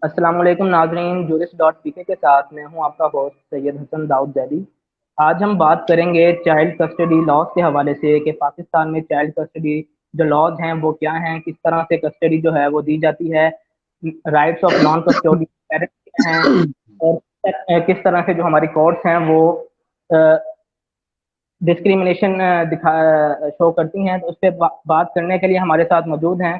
अस्सलाम वालेकुम नाज़रीन, जूरिस्ट डॉट पीके के साथ मैं हूं आपका होस्ट सैयद हसन दाऊद जैदी। आज हम बात करेंगे चाइल्ड कस्टडी लॉज के हवाले से कि पाकिस्तान में चाइल्ड कस्टडी जो लॉज हैं वो क्या हैं, किस तरह से कस्टडी जो है वो दी जाती है, राइट्स ऑफ नॉन कस्टोडी पेरेंट्स क्या हैं, और किस तरह से जो हमारी कोर्ट्स हैं वो डिस्क्रिमिनेशन दिखा शो करती हैं। तो उस पर बात करने के लिए हमारे साथ मौजूद हैं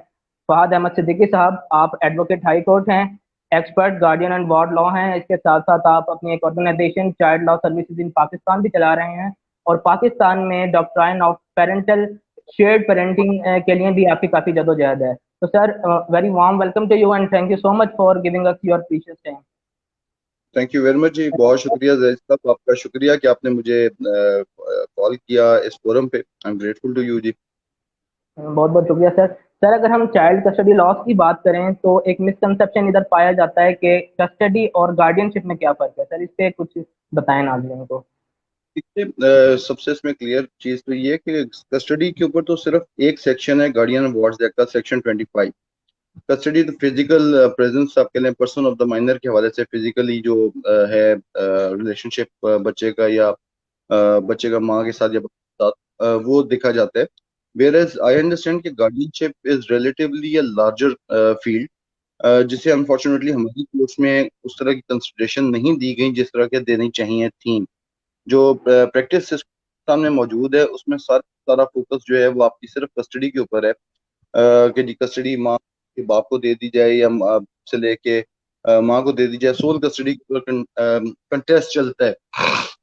फहद अहमद सिद्दीकी साहब। आप एडवोकेट हाई कोर्ट हैं, expert guardian and ward law हैं। इसके साथ साथ आप अपनी एक organisation child law services in Pakistan भी चला रहे हैं, और पाकिस्तान में doctrine of parental shared parenting के लिए भी आपकी काफ़ी जदोजहद है। तो sir, very warm welcome to you and thank you so much for giving us your precious time. Thank you very much जी। बहुत शुक्रिया जैद साहब, आपका शुक्रिया कि आपने मुझे कॉल किया इस फोरम पे। I am grateful to you जी। बहुत बहुत शुक्रिया सर। सर, अगर हम चाइल्ड कस्टडी लॉस की बात करें तो एक मिसकंसेप्शन इधर पाया जाता है कि कस्टडी और गार्डियनशिप में क्या फ़र्क है। सर, इस पे कुछ बताएं नाज़रीन को। देखिए, सबसे इसमें क्लियर चीज तो ये है कि कस्टडी के ऊपर तो सिर्फ एक सेक्शन है गार्डियन वार्ड्स एक्ट का, सेक्शन 25। कस्टडी तो फिजिकल प्रेजेंस आपके लिए पर्सन ऑफ द माइनर के हवाले से फिजिकली जो है रिलेशनशिप बच्चे का या बच्चे का माँ के साथ या बाप के साथ वो देखा जाता है। वेयर एज आई अंडरस्टैंड कि guardianship is relatively a larger field, जिसे अनफॉर्चुनेटली हमारी कोर्ट्स में उस तरह की कंसिडरेशन नहीं दी गई जिस तरह के देनी चाहिए थी। जो प्रैक्टिस सामने मौजूद है उसमें सारा फोकस जो है वो आपकी सिर्फ कस्टडी के ऊपर है, कि जी कस्टडी माँ के बाप को दे दी जाए या से लेके माँ को दे दी जाए। सोल कस्टडी के ऊपर कंटेस्ट चलता है।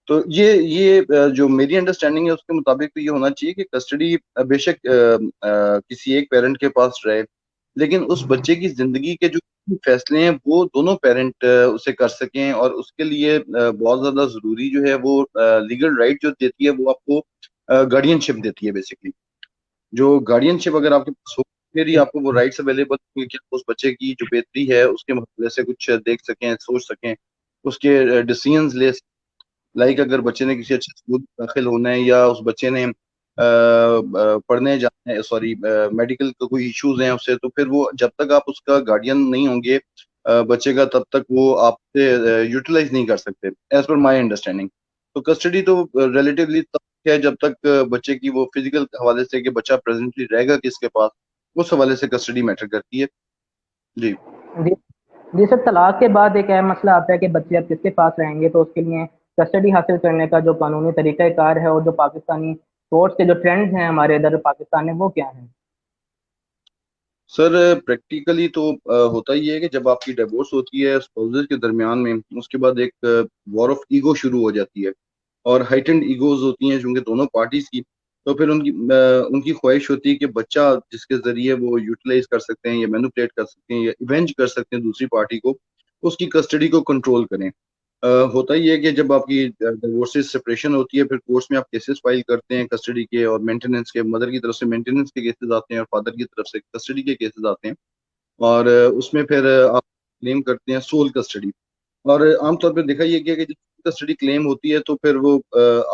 तो ये जो मेरी अंडरस्टैंडिंग है उसके मुताबिक तो ये होना चाहिए कि कस्टडी बेशक किसी एक पेरेंट के पास रहे, लेकिन उस बच्चे की जिंदगी के जो फैसले हैं वो दोनों पेरेंट उसे कर सकें, और उसके लिए बहुत ज्यादा जरूरी जो है वो लीगल राइट जो देती है वो आपको गार्डियनशिप देती है बेसिकली। जो गार्डियनशिप अगर आपके पास हो फिर ही आपको वो राइट्स अवेलेबल होंगे कि आप उस बच्चे की जो बेहतरी है उसके मतलब से कुछ देख सकें, सोच सकें, उसके डिसीजंस ले। लाइक अगर बच्चे ने किसी अच्छे स्कूल में दाखिल होना है या उस बच्चे ने पढ़ने जाना है, सॉरी मेडिकल का कोई इश्यूज हैं उससे, तो फिर वो जब तक आप उसका गार्डियन नहीं होंगे बच्चे का, तब तक वो आपसे यूटिलाइज नहीं कर सकते एज पर माई अंडरस्टैंडिंग। तो कस्टडी तो रिलेटिवली तब है जब तक बच्चे की वो फिजिकल हवाले से कि बच्चा प्रेजेंटली रहेगा किसके पास, उस हवाले से कस्टडी मैटर करती है जी। जी। जी सर, तलाक के बाद एक अहम मसला आता है कि बच्चे अब किसके पास रहेंगे, तो उसके लिए कस्टडी हासिल करने का जो कानूनी तरीक़ाकार है और जो पाकिस्तानी कोर्ट्स के जो ट्रेंड्स हैं हमारे इधर पाकिस्तान में, वो क्या हैं? सर प्रैक्टिकली तो होता ही है कि जब आपकी डिवोर्स होती है स्पाउसेस के दरमियान में, उसके बाद एक वॉर ऑफ ईगो शुरू हो जाती है, और हाइटेंड ईगोज होती हैं चूंकि दोनों पार्टीज की। तो फिर उनकी ख्वाहिश होती है कि बच्चा जिसके जरिए वो यूटिलाइज कर सकते हैं या मैनिपुलेट कर सकते हैं या इवेंज कर सकते हैं दूसरी पार्टी को, उसकी कस्टडी को कंट्रोल करें। होता ही है कि जब आपकी डिवोर्सेस सेपरेशन होती है फिर कोर्ट्स में आप केसेस फाइल करते हैं कस्टडी के और मेंटेनेंस के। मदर की तरफ से मेंटेनेंस के केसेस आते हैं और फादर की तरफ से कस्टडी के केसेस आते हैं, और उसमें फिर आप क्लेम करते हैं सोल कस्टडी। और आमतौर पर देखा ये गया कि जब कस्टडी क्लेम होती है तो फिर वो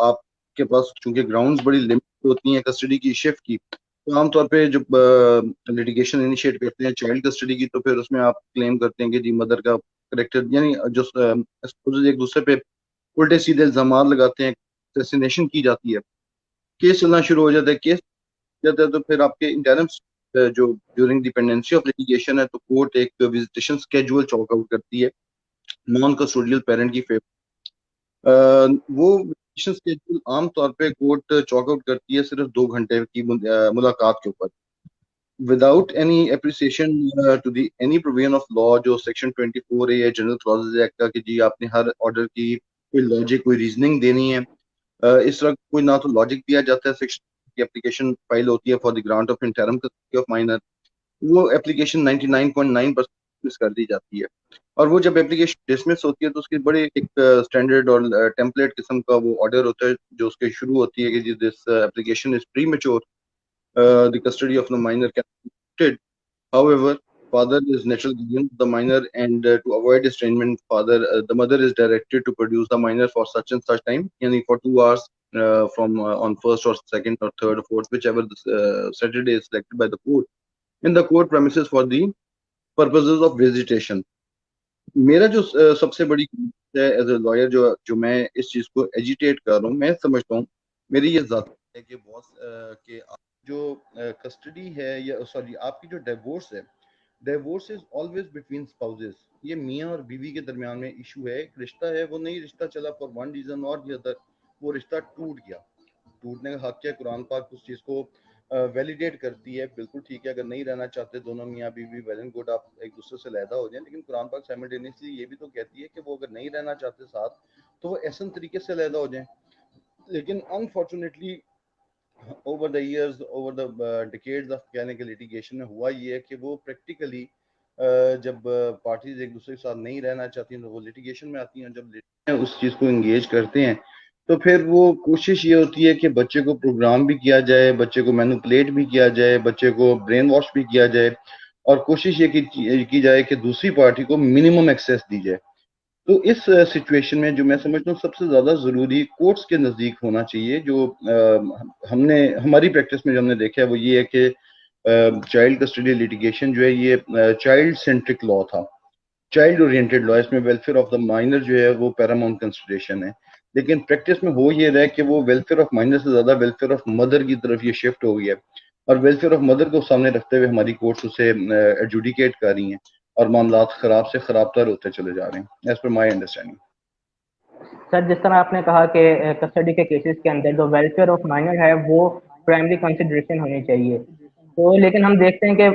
आपके पास चूंकि ग्राउंड्स बड़ी लिमिट होती हैं कस्टडी की शिफ्ट की, तो आमतौर पे जब लिटिगेशन इनिशिएट करते हैं चाइल्ड कस्टडी की, तो फिर उसमें आप क्लेम करते हैं कि जी मदर का करेक्टर, यानी जो एक दूसरे पे उल्टे सीधे इल्जाम लगाते हैं, असैसिनेशन की जाती है, केस चलना शुरू हो जाता है। केस जाता है तो फिर आपके इंटरम जो ड्यूरिंग डिपेंडेंसी ऑफ लिटिगेशन है तो कोर्ट एक विजिटेशन स्केड्यूल चॉक आउट करती है नॉन कस्टोडियल पेरेंट की फेवर। वो विजिटेशन स्केड्यूल आमतौर पे कोर्ट चॉक आउट करती है सिर्फ 2 घंटे की मुलाकात के ऊपर, without any appreciation to the any provision of law, जो सेक्शन 24 है या जनरल क्लॉजेज एक्ट का, कि जी आपने हर ऑर्डर की कोई लॉजिक कोई रीजनिंग देनी है। इस तरह कोई ना तो लॉजिक दिया जाता है। सेक्शन की एप्लीकेशन फाइल होती है for the grant of interim custody of minor, वो एप्लीकेशन 99.9% डिसमिस कर दी जाती है। और वो जब एप्लीकेशन डिसमिस होती है तो उसकी बड़े एक स्टैंडर्ड और टेम्पलेट किस्म का वो ऑर्डर होता है जो उसके शुरू होती है कि जी this application is premature, the custody of the minor can be limited. However, father is natural guardian of the minor, and to avoid estrangement, the mother is directed to produce the minor for such and such time, yani for 2 hours from on first or second or third or fourth, whichever the Saturday is selected by the court, in the court premises for the purposes of visitation. मेरा जो सबसे बड़ी है as a lawyer, जो जो मैं इस चीज को एजिटेट कर रहा हूँ, मैं समझता हूँ, मेरी ये जात है कि बॉस कि आप जो कस्टडी है, या सॉरी आपकी जो डिवोर्स है, divorce is always between spouses. ये मियाँ और बीवी के दरमियान में इशू है, एक रिश्ता है, वो नहीं रिश्ता चला फॉर वन रीजन और दी अदर, वो रिश्ता टूट गया। टूटने का हक है, कुरान पाक उस चीज को वैलिडेट करती है, बिल्कुल ठीक है, अगर नहीं रहना चाहते दोनों मियाँ बीवी, वेल एंड गुड, आप एक दूसरे से अलहदा हो जाएं, लेकिन कुरान पाक साइमल्टेनियसली ये भी तो कहती है कि वो अगर नहीं रहना चाहते साथ, तो वो ऐसा तरीके से अलहदा हो जाएं। लेकिन unfortunately over the years, over the decades of कहने के लिटिगेशन में हुआ ये है कि वो प्रैक्टिकली जब पार्टीज एक दूसरे के साथ नहीं रहना चाहती हैं तो वो लिटिगेशन में आती हैं, जब उस चीज को एंगेज करते हैं तो फिर वो कोशिश ये होती है कि बच्चे को प्रोग्राम भी किया जाए, बच्चे को मैनिपुलेट भी किया जाए, बच्चे को ब्रेन वॉश भी किया जाए, और कोशिश ये की जाए कि दूसरी पार्टी को मिनिमम एक्सेस दी जाए। तो इस सिचुएशन में जो मैं समझता हूँ सबसे ज्यादा जरूरी कोर्ट्स के नजदीक होना चाहिए। जो हमने हमारी प्रैक्टिस में जो हमने देखा है वो ये है कि चाइल्ड कस्टडी लिटिगेशन जो है ये चाइल्ड सेंट्रिक लॉ था, चाइल्ड ओरिएंटेड लॉ। इसमें वेलफेयर ऑफ द माइनर जो है वो पैरामाउंट कंसिडरेशन है। लेकिन प्रैक्टिस में हो ये रहा है कि वो वेलफेयर ऑफ माइनर से ज्यादा वेलफेयर ऑफ मदर की तरफ ये शिफ्ट हो गई है, और वेलफेयर ऑफ मदर को सामने रखते हुए हमारी कोर्ट्स उसे एडजुडिकेट कर रही हैं, और मामला खराब से खराबतर होते चले जा रहे हैं, as per my understanding. Sir, जिस तरह आपने कहा कि कस्टडी के केसेस के अंदर जो वेलफेयर ऑफ माइनर है वो प्राइमरी कंसिडरेशन होनी चाहिए, तो लेकिन हम देखते हैं कि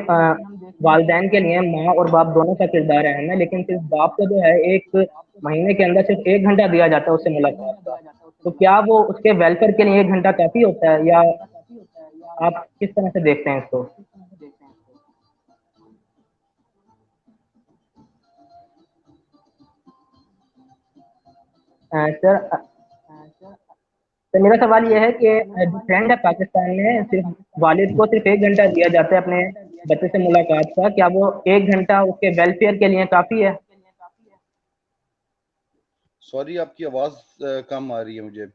वालदैन के लिए माँ और बाप दोनों का किरदार अहम है, लेकिन सिर्फ बाप को जो है एक महीने के अंदर सिर्फ 1 घंटा दिया जाता है उससे मुलाकात का। तो क्या वो उसके वेलफेयर के लिए 1 घंटा काफी होता है, या आप किस तरह से देखते हैं इसको? सर, तो मेरा सवाल ये है कि जो ट्रेंड है पाकिस्तान में, सिर्फ वालिद को सिर्फ 1 घंटा दिया जाता है अपने बच्चे से मुलाकात का, क्या वो 1 घंटा उसके वेलफेयर के लिए काफी है? सॉरी, आपकी आवाज कम आ रही है मुझे।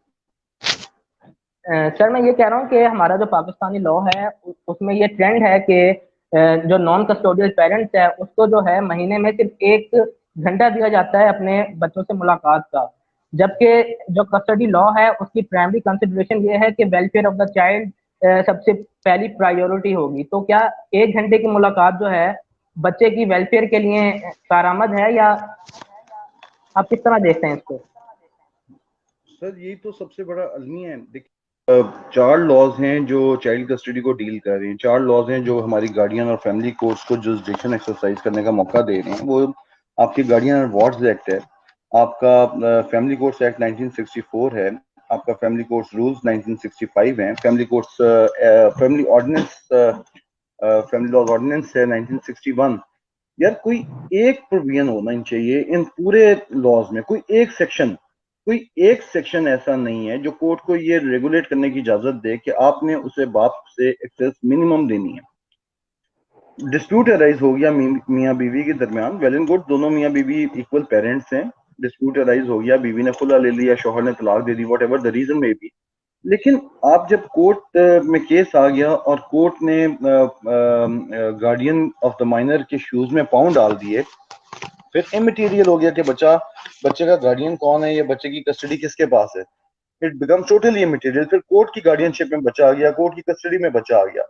सर, मैं ये कह रहा हूँ कि हमारा जो पाकिस्तानी लॉ है उसमें ये ट्रेंड है कि जो नॉन कस्टोडियल पेरेंट्स है उसको जो है महीने में सिर्फ 1 घंटा दिया जाता है अपने बच्चों से मुलाकात का, जबकि जो कस्टडी लॉ है उसकी प्राइमरी कंसिडरेशन ये है कि वेलफेयर ऑफ द चाइल्ड सबसे पहली प्रायोरिटी होगी। तो क्या 1 घंटे की मुलाकात जो है बच्चे की वेलफेयर के लिए कारआमद है, या आप किस तरह देखते हैं इसको? सर यही तो सबसे बड़ा अलमिया है। देखिए, 4 लॉज हैं जो चाइल्ड कस्टडी को डील कर रहे हैं, 4 लॉज हैं जो हमारी गार्डियन और फैमिली कोर्ट्स को जुरिसडिक्शन एक्सरसाइज करने का मौका दे रहे हैं। वो आपकी गार्डियन और वार्ड्स एक्ट है, आपका फैमिली कोर्ट्स एक्ट 1964 है, आपका फैमिली कोर्ट्स रूल्स 1965 है, family courts family ordinance family laws ordinance है 1961। यार कोई एक प्रोविजन होना ही चाहिए इन पूरे लॉज में, कोई एक सेक्शन ऐसा नहीं है जो कोर्ट को ये रेगुलेट करने की इजाजत दे कि आपने उसे बाप से एक्सेस मिनिमम देनी है। डिस्प्यूट अराइज हो गया मियाँ बीवी के दरमियान, वेल एंड गुड, दोनों मियाँ बीवी इक्वल पेरेंट्स हैं, डिस्प्यूट अराइज हो गया, बीवी ने खुला ले लिया, शोहर ने तलाक दे दी, वट एवर द रीजन में भी। लेकिन आप जब कोर्ट में केस आ गया और कोर्ट ने गार्डियन ऑफ द माइनर के शूज में पाँव डाल दिए, फिर इमटेरियल हो गया कि बच्चे का गार्डियन कौन है, या बच्चे की कस्टडी किसके पास है। It become totally immaterial. फिर कोर्ट की गार्डियनशिप में बच्चा आ गया, कोर्ट की कस्टडी में बच्चा आ गया।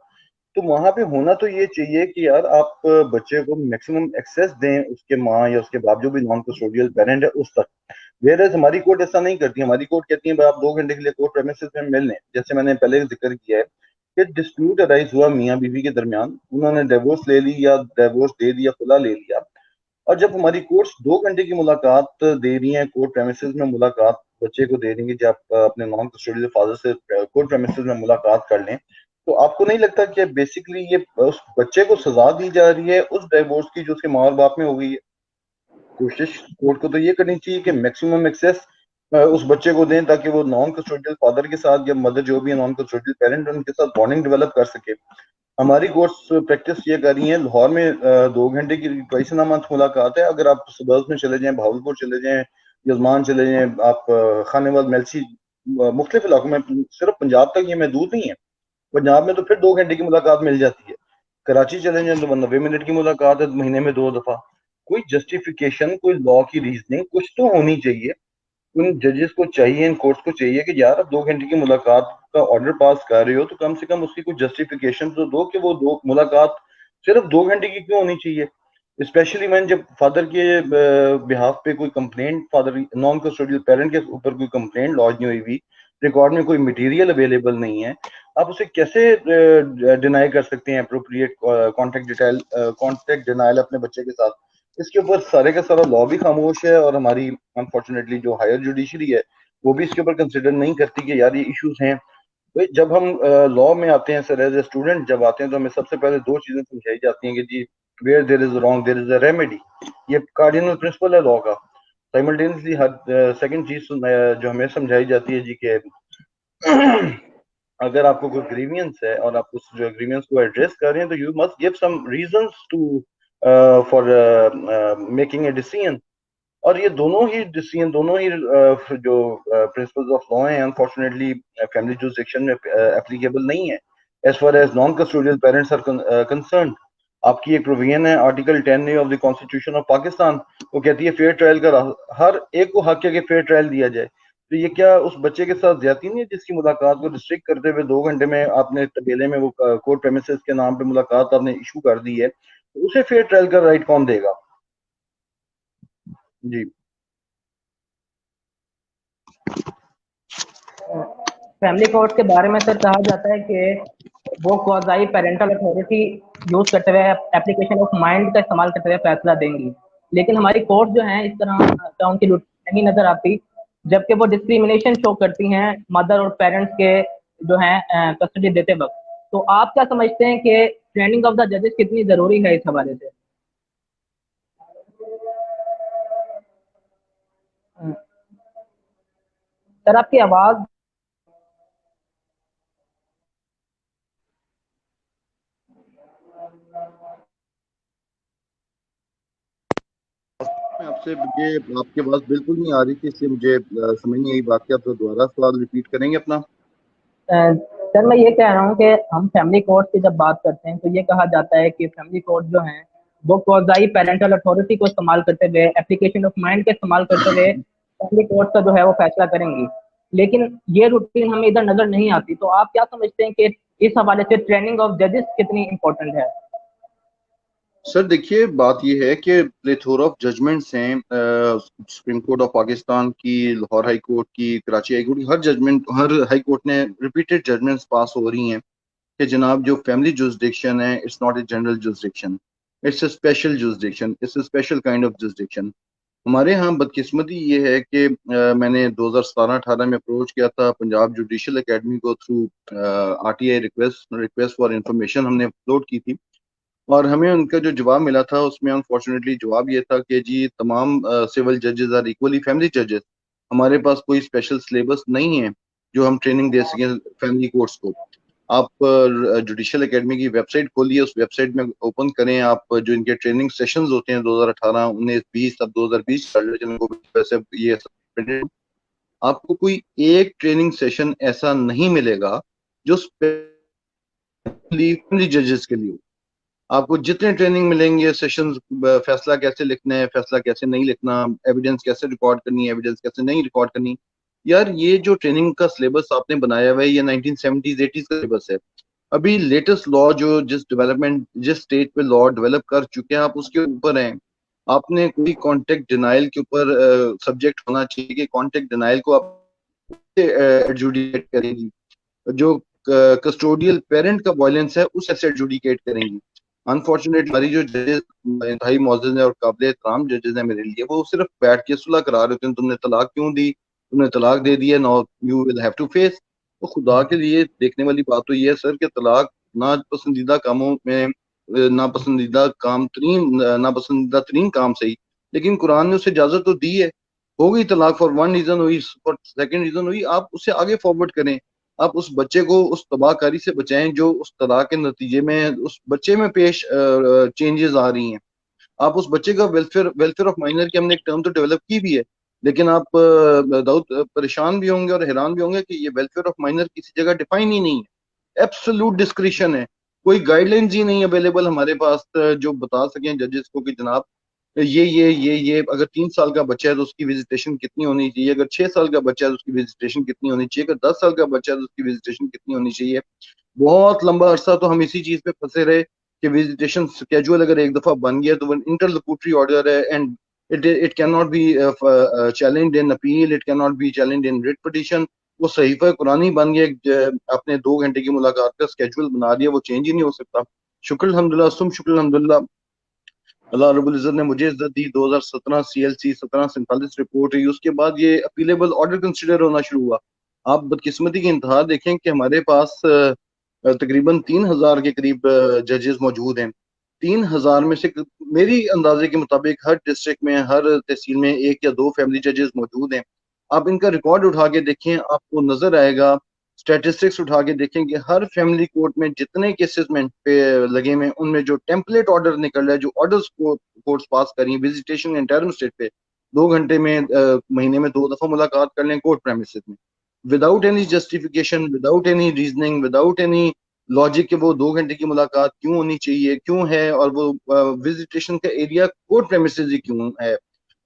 तो वहां पे होना तो ये चाहिए कि यार आप बच्चे को मैक्सिमम एक्सेस दें उसके माँ या उसके बाप जो भी नॉन कस्टोडियल पेरेंट है उस तक। वेयर हमारी कोर्ट ऐसा नहीं करती। हमारी कोर्ट कहती है भाई आप 2 घंटे के लिए कोर्ट प्रेमिसेस में मिल लें। जैसे मैंने पहले जिक्र किया है कि डिस्प्यूट अराइज हुआ मियाँ बीवी के दरमियान, उन्होंने डिवोर्स ले ली या डिवोर्स दे दिया, खुला ले लिया, और जब हमारी कोर्ट्स 2 घंटे की मुलाकात दे रही हैं, कोर्ट प्रेमिसेस में मुलाकात बच्चे को दे देंगे, जब अपने नॉन कस्टोडियल फादर से कोर्ट प्रेमिसेस में मुलाकात कर लें, तो आपको नहीं लगता कि बेसिकली ये उस बच्चे को सजा दी जा रही है उस डिवोर्स की जो उसके माँ और बाप में हो गई है? कोशिश कोर्ट को तो ये करनी चाहिए कि मैक्सिमम एक्सेस उस बच्चे को दें ताकि वो नॉन कस्टोडियल फादर के साथ या मदर जो भी है नॉन कस्टोडियल पेरेंट उनके साथ बॉन्डिंग डेवलप कर सके। हमारी कोर्स प्रैक्टिस ये कर रही है, लाहौर में 2 घंटे की ट्वाइस इन अ मंथ मुलाकात है। अगर आप सुबह में चले जाएं, भावलपुर चले जाएं, यजमान चले जाएं, आप खानेवाल मेलसी मुख्तलिफ इलाकों में, सिर्फ पंजाब तक ये महदूद नहीं है, पंजाब में तो फिर 2 घंटे की मुलाकात मिल जाती है। कराची चले जाएं तो 90 मिनट की मुलाकात है महीने में 2 दफा। कोई जस्टिफिकेशन, कोई लॉ की रीजनिंग कुछ तो होनी चाहिए। उन जजेस को चाहिए, इन कोर्ट्स को चाहिए कि यार आप 2 घंटे की मुलाकात का ऑर्डर पास कर रहे हो तो कम से कम उसकी कुछ जस्टिफिकेशन तो दो कि वो दो मुलाकात सिर्फ 2 घंटे की क्यों होनी चाहिए। स्पेशली मैंने जब फादर के बिहाफ पे कोई complaint, father non custodial parent के ऊपर कोई कंप्लेंट लॉन्च नहीं हुई हुई, रिकॉर्ड में कोई मटेरियल अवेलेबल नहीं है, आप उसे कैसे डिनाई कर सकते हैं अप्रोप्रिएट कॉन्टेक्ट डिनाइल अपने बच्चे के साथ। इसके ऊपर सारे का सारा लॉ भी खामोश है और हमारी अनफॉर्चुनेटली जो हायर जुडिशरी है वो भी इसके ऊपर कंसिडर नहीं करती कि यार ये इश्यूज हैं। भाई जब हम लॉ में आते हैं सर, एज ए स्टूडेंट जब आते हैं तो हमें सबसे पहले दो चीजें समझाई जाती हैं कि जी where there is wrong there is a remedy. ये कार्डिनल प्रिंसिपल है लॉ का। साइमल्टेनियसली हर सेकंड चीज जो हमें समझाई जाती है जी के अगर आपको कोई ग्रीवियंस है और आप उस जो ग्रीवियंस को एड्रेस कर रहे हैं तो you must give some reasons to for making a decision. और ये दोनों ही डिसीजन, दोनों ही जो प्रिंसिपल्स ऑफ लॉ हैं अनफॉर्चुनेटली फैमिली जुरिसडिक्शन में एप्लीकेबल नहीं है as far as non custodial parents are concern. आपकी एक प्रोविजन है article 10A of the constitution of Pakistan, वो कहती है फेयर ट्रायल का हर एक को हक है कि फेयर ट्रायल दिया जाए। तो ये क्या उस बच्चे के साथ ज्यादती नहीं है जिसकी मुलाकात को रिस्ट्रिक्ट करते हुए 2 घंटे में आपने तबेले में वो कोर्ट प्रेमिसेस के नाम पे मुलाकात आपने इशू कर दी है, तो उसे फेयर ट्रायल का राइट कौन देगा? जी फैमिली कोर्ट के बारे में सर कहा जाता है कि वो क्वाज़ाई पेरेंटल अथॉरिटी यूज करते हुए एप्लीकेशन ऑफ माइंड का इस्तेमाल करते हुए फैसला देंगी। लेकिन हमारी कोर्ट जो है इस तरह का उनकी रूटीन नहीं नजर आती, जबकि वो डिस्क्रिमिनेशन शो करती हैं मदर और पेरेंट्स के जो है कस्टडी देते वक्त। तो आप क्या समझते हैं कि ट्रेनिंग ऑफ द जजेस कितनी जरूरी है इस हवाले से? सर आपकी आवाज। मैं आपसे, मुझे आपकी आवाज बिल्कुल नहीं आ रही थी इसलिए मुझे समझ नहीं आई बात की। आप तो दोबारा सवाल रिपीट करेंगे अपना? सर मैं ये कह रहा हूँ कि हम फैमिली कोर्ट की जब बात करते हैं तो ये कहा जाता है कि फैमिली कोर्ट जो है वो क्वाज़ाई पेरेंटल अथॉरिटी को इस्तेमाल करते हुए एप्लीकेशन ऑफ माइंड का इस्तेमाल करते हुए फैमिली कोर्ट का जो है वो फैसला करेंगी। लेकिन ये रूटीन हमें इधर नजर नहीं आती। तो आप क्या समझते हैं कि इस हवाले से ट्रेनिंग ऑफ जजेस कितनी इंपॉर्टेंट है? सर देखिए, बात यह है कि प्लेथोरा ऑफ जजमेंट्स हैं सुप्रीम कोर्ट ऑफ पाकिस्तान की, लाहौर हाई कोर्ट की, कराची हाई कोर्ट की, हर जजमेंट, हर हाई कोर्ट ने रिपीटेड जजमेंट्स पास हो रही हैं कि जनाब जो फैमिली जुरिसडिक्शन है it's not a general jurisdiction, it's a special jurisdiction, it's a special kind of jurisdiction. हमारे यहाँ बदकिस्मती ये है कि मैंने 2017-18 में अप्रोच किया था पंजाब जुडिशल एकेडमी को through RTI request for information हमने अपलोड की थी, और हमें उनका जो जवाब मिला था उसमें अनफॉर्चुनेटली जवाब ये था कि जी तमाम सिविल जजेस आर इक्वली फैमिली जजेस, हमारे पास कोई स्पेशल सिलेबस नहीं है जो हम ट्रेनिंग दे सकें फैमिली कोर्ट्स को। आप जुडिशल एकेडमी की वेबसाइट खोलिए, उस वेबसाइट में ओपन करें, आप जो इनके ट्रेनिंग सेशंस होते हैं 2018, 19, 20, अब 2020 चल रहे हैं, वैसे ये सब आपको कोई एक ट्रेनिंग सेशन ऐसा नहीं मिलेगा जो स्पेशली जजेस के लिए हो। आपको जितने ट्रेनिंग मिलेंगे सेशंस, फैसला कैसे लिखना है, फैसला कैसे नहीं लिखना, एविडेंस कैसे रिकॉर्ड करनी है, एविडेंस कैसे नहीं रिकॉर्ड करनी, यार ये जो ट्रेनिंग का सिलेबस आपने बनाया हुआ है ये 1970s 80s का सिलेबस है। अभी लेटेस्ट लॉ जो जिस स्टेट पे लॉ डेवलप कर चुके हैं आप उसके ऊपर हैं। आपने कोई कॉन्टेक्ट डिनाइल के ऊपर सब्जेक्ट होना चाहिए कि कॉन्टेक्ट डिनाइल को आप एडजुडिकेट करेंगी, जो कस्टोडियल पेरेंट का वायलेंस है उस ऐसे एडजुडिकेट करेंगी। अनफॉर्चुनेटली हमारी जो जजेस इंतहाई मोअज़्ज़ज़ हैं और काबिल एहतराम जजेस हैं मेरे लिए, वो सिर्फ बैठ के सुलह करा रहे होते हैं, तुमने तलाक क्यों दी, तुमने तलाक दे दिया, now you will have to face. तो खुदा के लिए देखने वाली बात तो ये है सर कि तलाक नापसंदीदा कामों में नापसंदीदा काम तरीन नापसंदीदा तरीन काम सही, लेकिन कुरान ने उसे इजाजत तो दी है। हो गई तलाक फॉर वन रीजन हुई, फॉर सेकंड रीजन हुई, आप उससे आगे फॉरवर्ड करें। आप उस बच्चे को उस तबाहकारी से बचाएं जो उस तलाक के नतीजे में उस बच्चे में पेश चेंजेस आ रही हैं। आप उस बच्चे का वेलफेयर वेलफेयर ऑफ माइनर की हमने एक टर्म तो डेवलप की भी है, लेकिन आप दाऊद परेशान भी होंगे और हैरान भी होंगे कि ये वेलफेयर ऑफ माइनर किसी जगह डिफाइन ही नहीं है। एब्सोल्यूट डिस्क्रिशन है, कोई गाइडलाइंस ही नहीं अवेलेबल हमारे पास जो बता सकें जजेस को कि जनाब ये अगर 3 साल का बच्चा है तो उसकी विजिटेशन कितनी होनी चाहिए, अगर 6 साल का बच्चा है तो उसकी विजिटेशन कितनी होनी चाहिए, अगर 10 साल का बच्चा है तो उसकी विजिटेशन कितनी होनी चाहिए। बहुत लंबा अरसा तो हम इसी चीज पे फंसे रहे कि विजिटेशन स्केड्यूल अगर एक दफा बन गया तो वो इंटरलोक्यूटरी ऑर्डर है, and it can not be challenged in appeal, it can not be challenged in writ petition. वो सहीफा कुरानी बन गया, आपने 2 घंटे की मुलाकात का स्केड्यूल बना दिया, वो चेंज ही नहीं हो सकता। शुक्र अल्हम्दुलिल्लाह, तुम शुक्र अल्हम्दुलिल्लाह, अल्लाह रब्बुल इज्जत ने मुझे इज्जत दी। 2017 CLC 1747 रिपोर्ट हुई, उसके बाद ये अपीलेबल ऑर्डर कंसिडर होना शुरू हुआ। आप बदकिस्मती की इंतहा देखें कि हमारे पास तकरीबन 3,000 के करीब जजेस मौजूद हैं। 3,000 में से मेरी अंदाजे के मुताबिक हर डिस्ट्रिक्ट में, हर तहसील में एक या दो फैमिली जजेस मौजूद हैं। आप इनका रिकॉर्ड उठा के देखें, आपको नजर आएगा, स्टैटिस्टिक्स उठा के देखें कि हर फैमिली कोर्ट में जितने केसेस में पे लगे हुए हैं, उनमें जो टेम्पलेट ऑर्डर निकल रहा है, जो ऑर्डर्स कोर्ट्स पास कर रही है विजिटेशन इंटरम स्टेट पे, 2 घंटे में महीने में 2 दफा मुलाकात कर लें कोर्ट प्रेमिसेस में, without any justification, without any reasoning, without any logic के वो 2 घंटे की मुलाकात क्यों होनी चाहिए, क्यों है, और वो विजिटेशन का एरिया कोर्ट प्रेमिसेस ही क्यों है,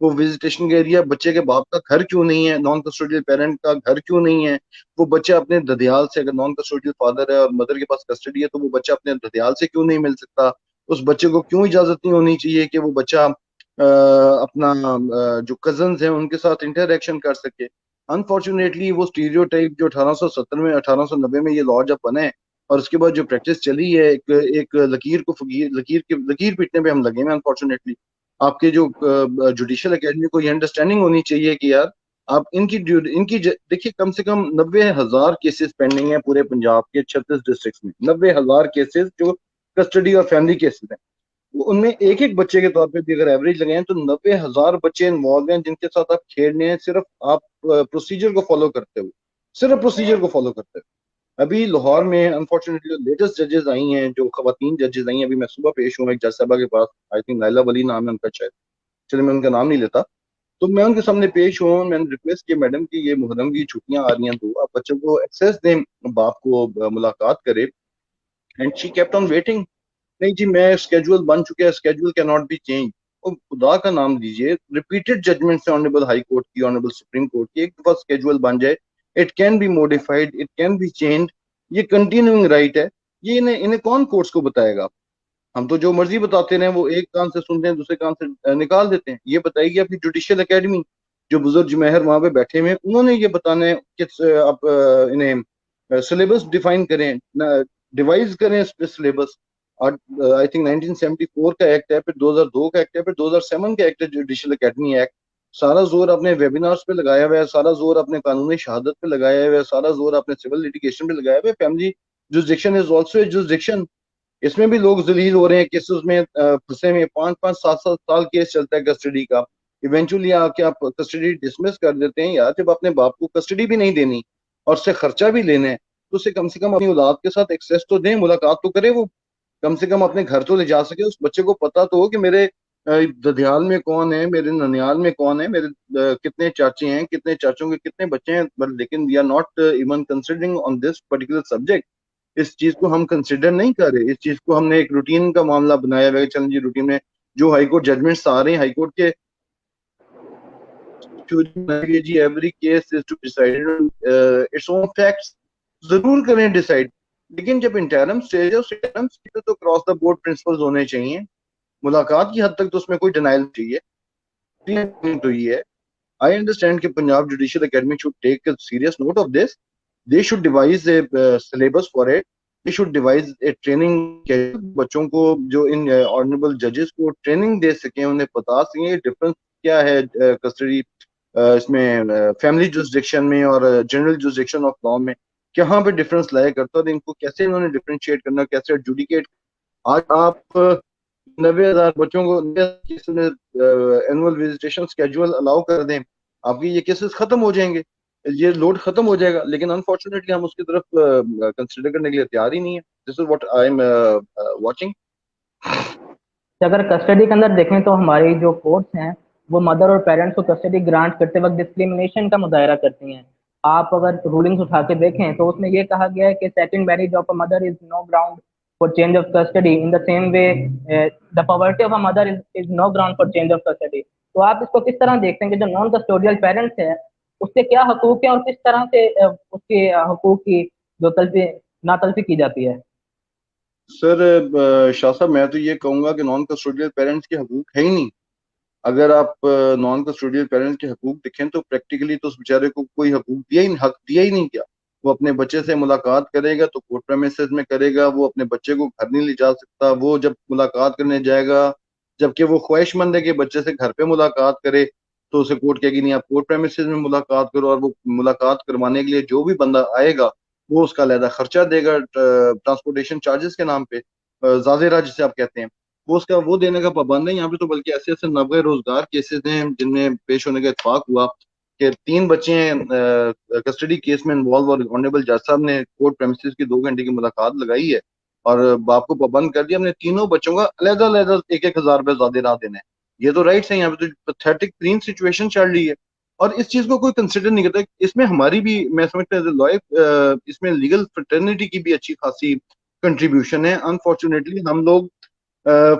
वो विजिटेशन का एरिया बच्चे के बाप का घर क्यों नहीं है, नॉन कस्टोडियल पेरेंट का घर क्यों नहीं है, वो बच्चा अपने ददियाल से, अगर नॉन कस्टोडियल फादर है और मदर के पास कस्टडी है, तो वो बच्चा अपने ददियाल से क्यों नहीं मिल सकता, उस बच्चे को क्यों इजाजत नहीं होनी चाहिए कि वो बच्चा अपना जो कजन्स हैं उनके साथ इंटरेक्शन कर सके। अनफॉर्चुनेटली वो स्टीरियोटाइप जो 1870 में 1890 में ये लॉ जब बने और उसके बाद जो प्रैक्टिस चली है, एक लकीर को फकीर, लकीर पीटने पे हम लगे हैं अनफॉर्चुनेटली। आपके जो जुडिशियल एकेडमी को ये अंडरस्टैंडिंग होनी चाहिए कि यार आप देखिए, कम से कम 90,000 केसेस पेंडिंग है पूरे पंजाब के 36 डिस्ट्रिक्ट में, 90,000 केसेस जो कस्टडी और फैमिली केसेस हैं। वो उनमें एक एक बच्चे के तौर पे भी अगर एवरेज लगाएं तो 90,000 बच्चे इन्वॉल्व हैं जिनके साथ आप खेल रहे हैं, सिर्फ आप प्रोसीजर को फॉलो करते हुए, सिर्फ प्रोसीजर को फॉलो करते हुए। अभी लाहौर में अनफॉर्चुनेटली लेटेस्ट जजेस आई हैं, जो खवातीन जजेस आई हैं, अभी मैं सुबह पेश हुआ एक जज साहबा के पास, आई थिंक नाइला वली नाम है उनका शायद, चलिए मैं उनका नाम नहीं लेता। तो मैं उनके सामने पेश हुआ, मैंने रिक्वेस्ट की, मैडम की ये मुहर्रम की छुट्टियां आ रही हैं तो आप बच्चों को एक्सेस दें, बाप को मुलाकात करे, and she kept on waiting. नहीं जी, मैं स्केड्यूल बन चुका है, schedule can not be change. तो खुदा का नाम लीजिए, रिपीटेड जजमेंट से ऑनरेबल हाई कोर्ट की, ऑनरेबल सुप्रीम कोर्ट की, एक दफा स्केड्यूल बन जाए, it can be modified, it can be change, ये कंटिन्यूइंग राइट है। ये इन्हें इन्हें कौन कोर्ट्स को बताएगा? हम तो जो मर्जी बताते रहे, वो एक कान से सुनते हैं दूसरे कान से निकाल देते हैं। ये बताइए आपकी जुडिशियल एकेडमी, जो बुजुर्ग जुमेहर वहां पे बैठे हुए हैं, उन्होंने ये बताना है कि आप इन्हें सिलेबस डिफाइन करें, डिवाइस करें इस पे सिलेबस। और आई थिंक 1974 का एक्ट है, फिर 2002 का एक्ट है, फिर 2007 का एक्ट है जुडिशियल एकेडमी एक्ट। सारा जोर अपने वेबिनार्स पे लगाया हुआ है, सारा जोर अपने कानूनी शहादत पे लगाया हुआ है, सारा जोर अपने सिविल लिटिगेशन पे लगाया हुआ है। Family jurisdiction is also a jurisdiction, इसमें भी लोग जलील हो रहे हैं, केसेस में फंसे में 5-5 7-7 साल केस चलता है कस्टडी का। इवेंचुअली आके आप कस्टडी डिसमिस कर देते हैं। यार जब अपने बाप को कस्टडी भी नहीं देनी और उससे खर्चा भी लेना है, तो उसे कम से कम अपनी औलाद के साथ एक्सेस तो दें, मुलाकात तो करे, वो कम से कम अपने घर तो ले जा सके, उस बच्चे को पता तो हो कि मेरे ददियाल में कौन है, मेरे ननियाल में कौन है, मेरे कितने चाचे हैं, कितने चाचों के कितने बच्चे हैं। बट लेकिन we are not even considering on this particular subject. इस चीज को हम कंसिडर नहीं कर रहे, इस चीज को हमने एक रूटीन का मामला बनाया हुआ है। चलें जी, रूटीन में जो हाईकोर्ट जजमेंट्स आ रहे हैं हाईकोर्ट के, जी every case is to decided its own facts, जरूर करें डिसाइड। लेकिन जब इंटरम स्टेज है, उस इंटरम स्टेज पे तो क्रॉस द बोर्ड प्रिंसिपल्स होने चाहिए। मुलाकात की हद तक तो उसमें कोई डिनाइल चाहिए तो ये है। आई अंडरस्टैंड कि Punjab judicial academy should take a serious note of this. They should devise a syllabus for it. They should devise a training, बच्चों को जो इन ऑनरेबल जजेस को ट्रेनिंग दे सकें, उन्हें बता सकें डिफरेंस क्या है कस्टडी इसमें, फैमिली जुरिसडिक्शन में और जनरल जुरिसडिक्शन ऑफ लॉ में कहाँ पे डिफरेंस लाया करता है, इनको कैसे इन्होंने डिफरेंशिएट करना, कैसे एडजुडिकेट। आज आप 90,000 बच्चों को एनुअल विजिटेशन स्केड्यूल अलाउ कर दें, आपकी ये केसेस खत्म हो जाएंगे, ये लोड खत्म हो जाएगा। लेकिन अनफॉर्चुनेटली हम उसकी तरफ कंसिडर करने के लिए तैयार ही नहीं है। This is what I am watching. अगर कस्टडी के अंदर देखें तो हमारी जो कोर्ट्स हैं वो मदर और पेरेंट्स को कस्टडी ग्रांट करते वक्त डिस्क्रिमिनेशन का मुजाहरा करती हैं। आप अगर रूलिंग्स उठा के देखें तो उसमें ये कहा गया है कि second marriage of a mother is no ground for change of custody. In the same way, the poverty of a mother is no ground for change of custody. तो आप इसको किस तरह देखते हैं कि जो नॉन कस्टोडियल पेरेंट्स है उसके क्या हकूक हैं और किस तरह से उसके हकूक की जो तलफी ना तलफी की जाती है? सर शाह साहब, मैं तो ये कहूंगा कि नॉन कस्टोडियल पेरेंट्स के हकूक है ही नहीं। अगर आप नॉन कस्टोडियल पेरेंट्स के हकूक देखें तो प्रैक्टिकली तो उस बेचारे को कोई हकूक दिया ही हक दिया ही नहीं। क्या वो अपने बच्चे से मुलाकात करेगा तो कोर्ट प्रेमिसेस में करेगा, वो अपने बच्चे को घर नहीं ले जा सकता। वो जब मुलाकात करने जाएगा, जबकि वो ख्वाहिशमंद है कि बच्चे से घर पे मुलाकात करे, तो उसे कोर्ट कहेगी नहीं, आप कोर्ट प्रेमिसेस में मुलाकात करो। और वो मुलाकात करवाने के लिए जो भी बंदा आएगा वो उसका अलहदा खर्चा देगा, ट्रांसपोर्टेशन चार्जेस के नाम पे, जाजेरा जिसे आप कहते हैं, वो उसका वो देने का पाबंद है। यहाँ पे तो बल्कि ऐसे ऐसे नब्बे रोजगार केसेस हैं जिनमें पेश होने का इत्फाक हुआ कि 3 बच्चे कस्टडी केस में इन्वॉल्व, और ऑनरेबल जज साहब ने कोर्ट प्रेमिसेस की 2 घंटे की मुलाकात लगाई है और बाप को पाबंद कर दिया, हमने तीनों बच्चों का अलहदा अलहदा 1-1 हज़ार रुपए ज्यादा राह देने हैं। ये तो राइट्स है। यहाँ पे तो पैथेटिक तीन सिचुएशन चल रही है और इस चीज को कोई कंसिडर नहीं करता। इसमें हमारी भी, मैं समझता हूँ लॉयर, इसमें लीगल फ्रेटर्निटी की भी अच्छी खासी कंट्रीब्यूशन है। अनफॉर्चुनेटली हम लोग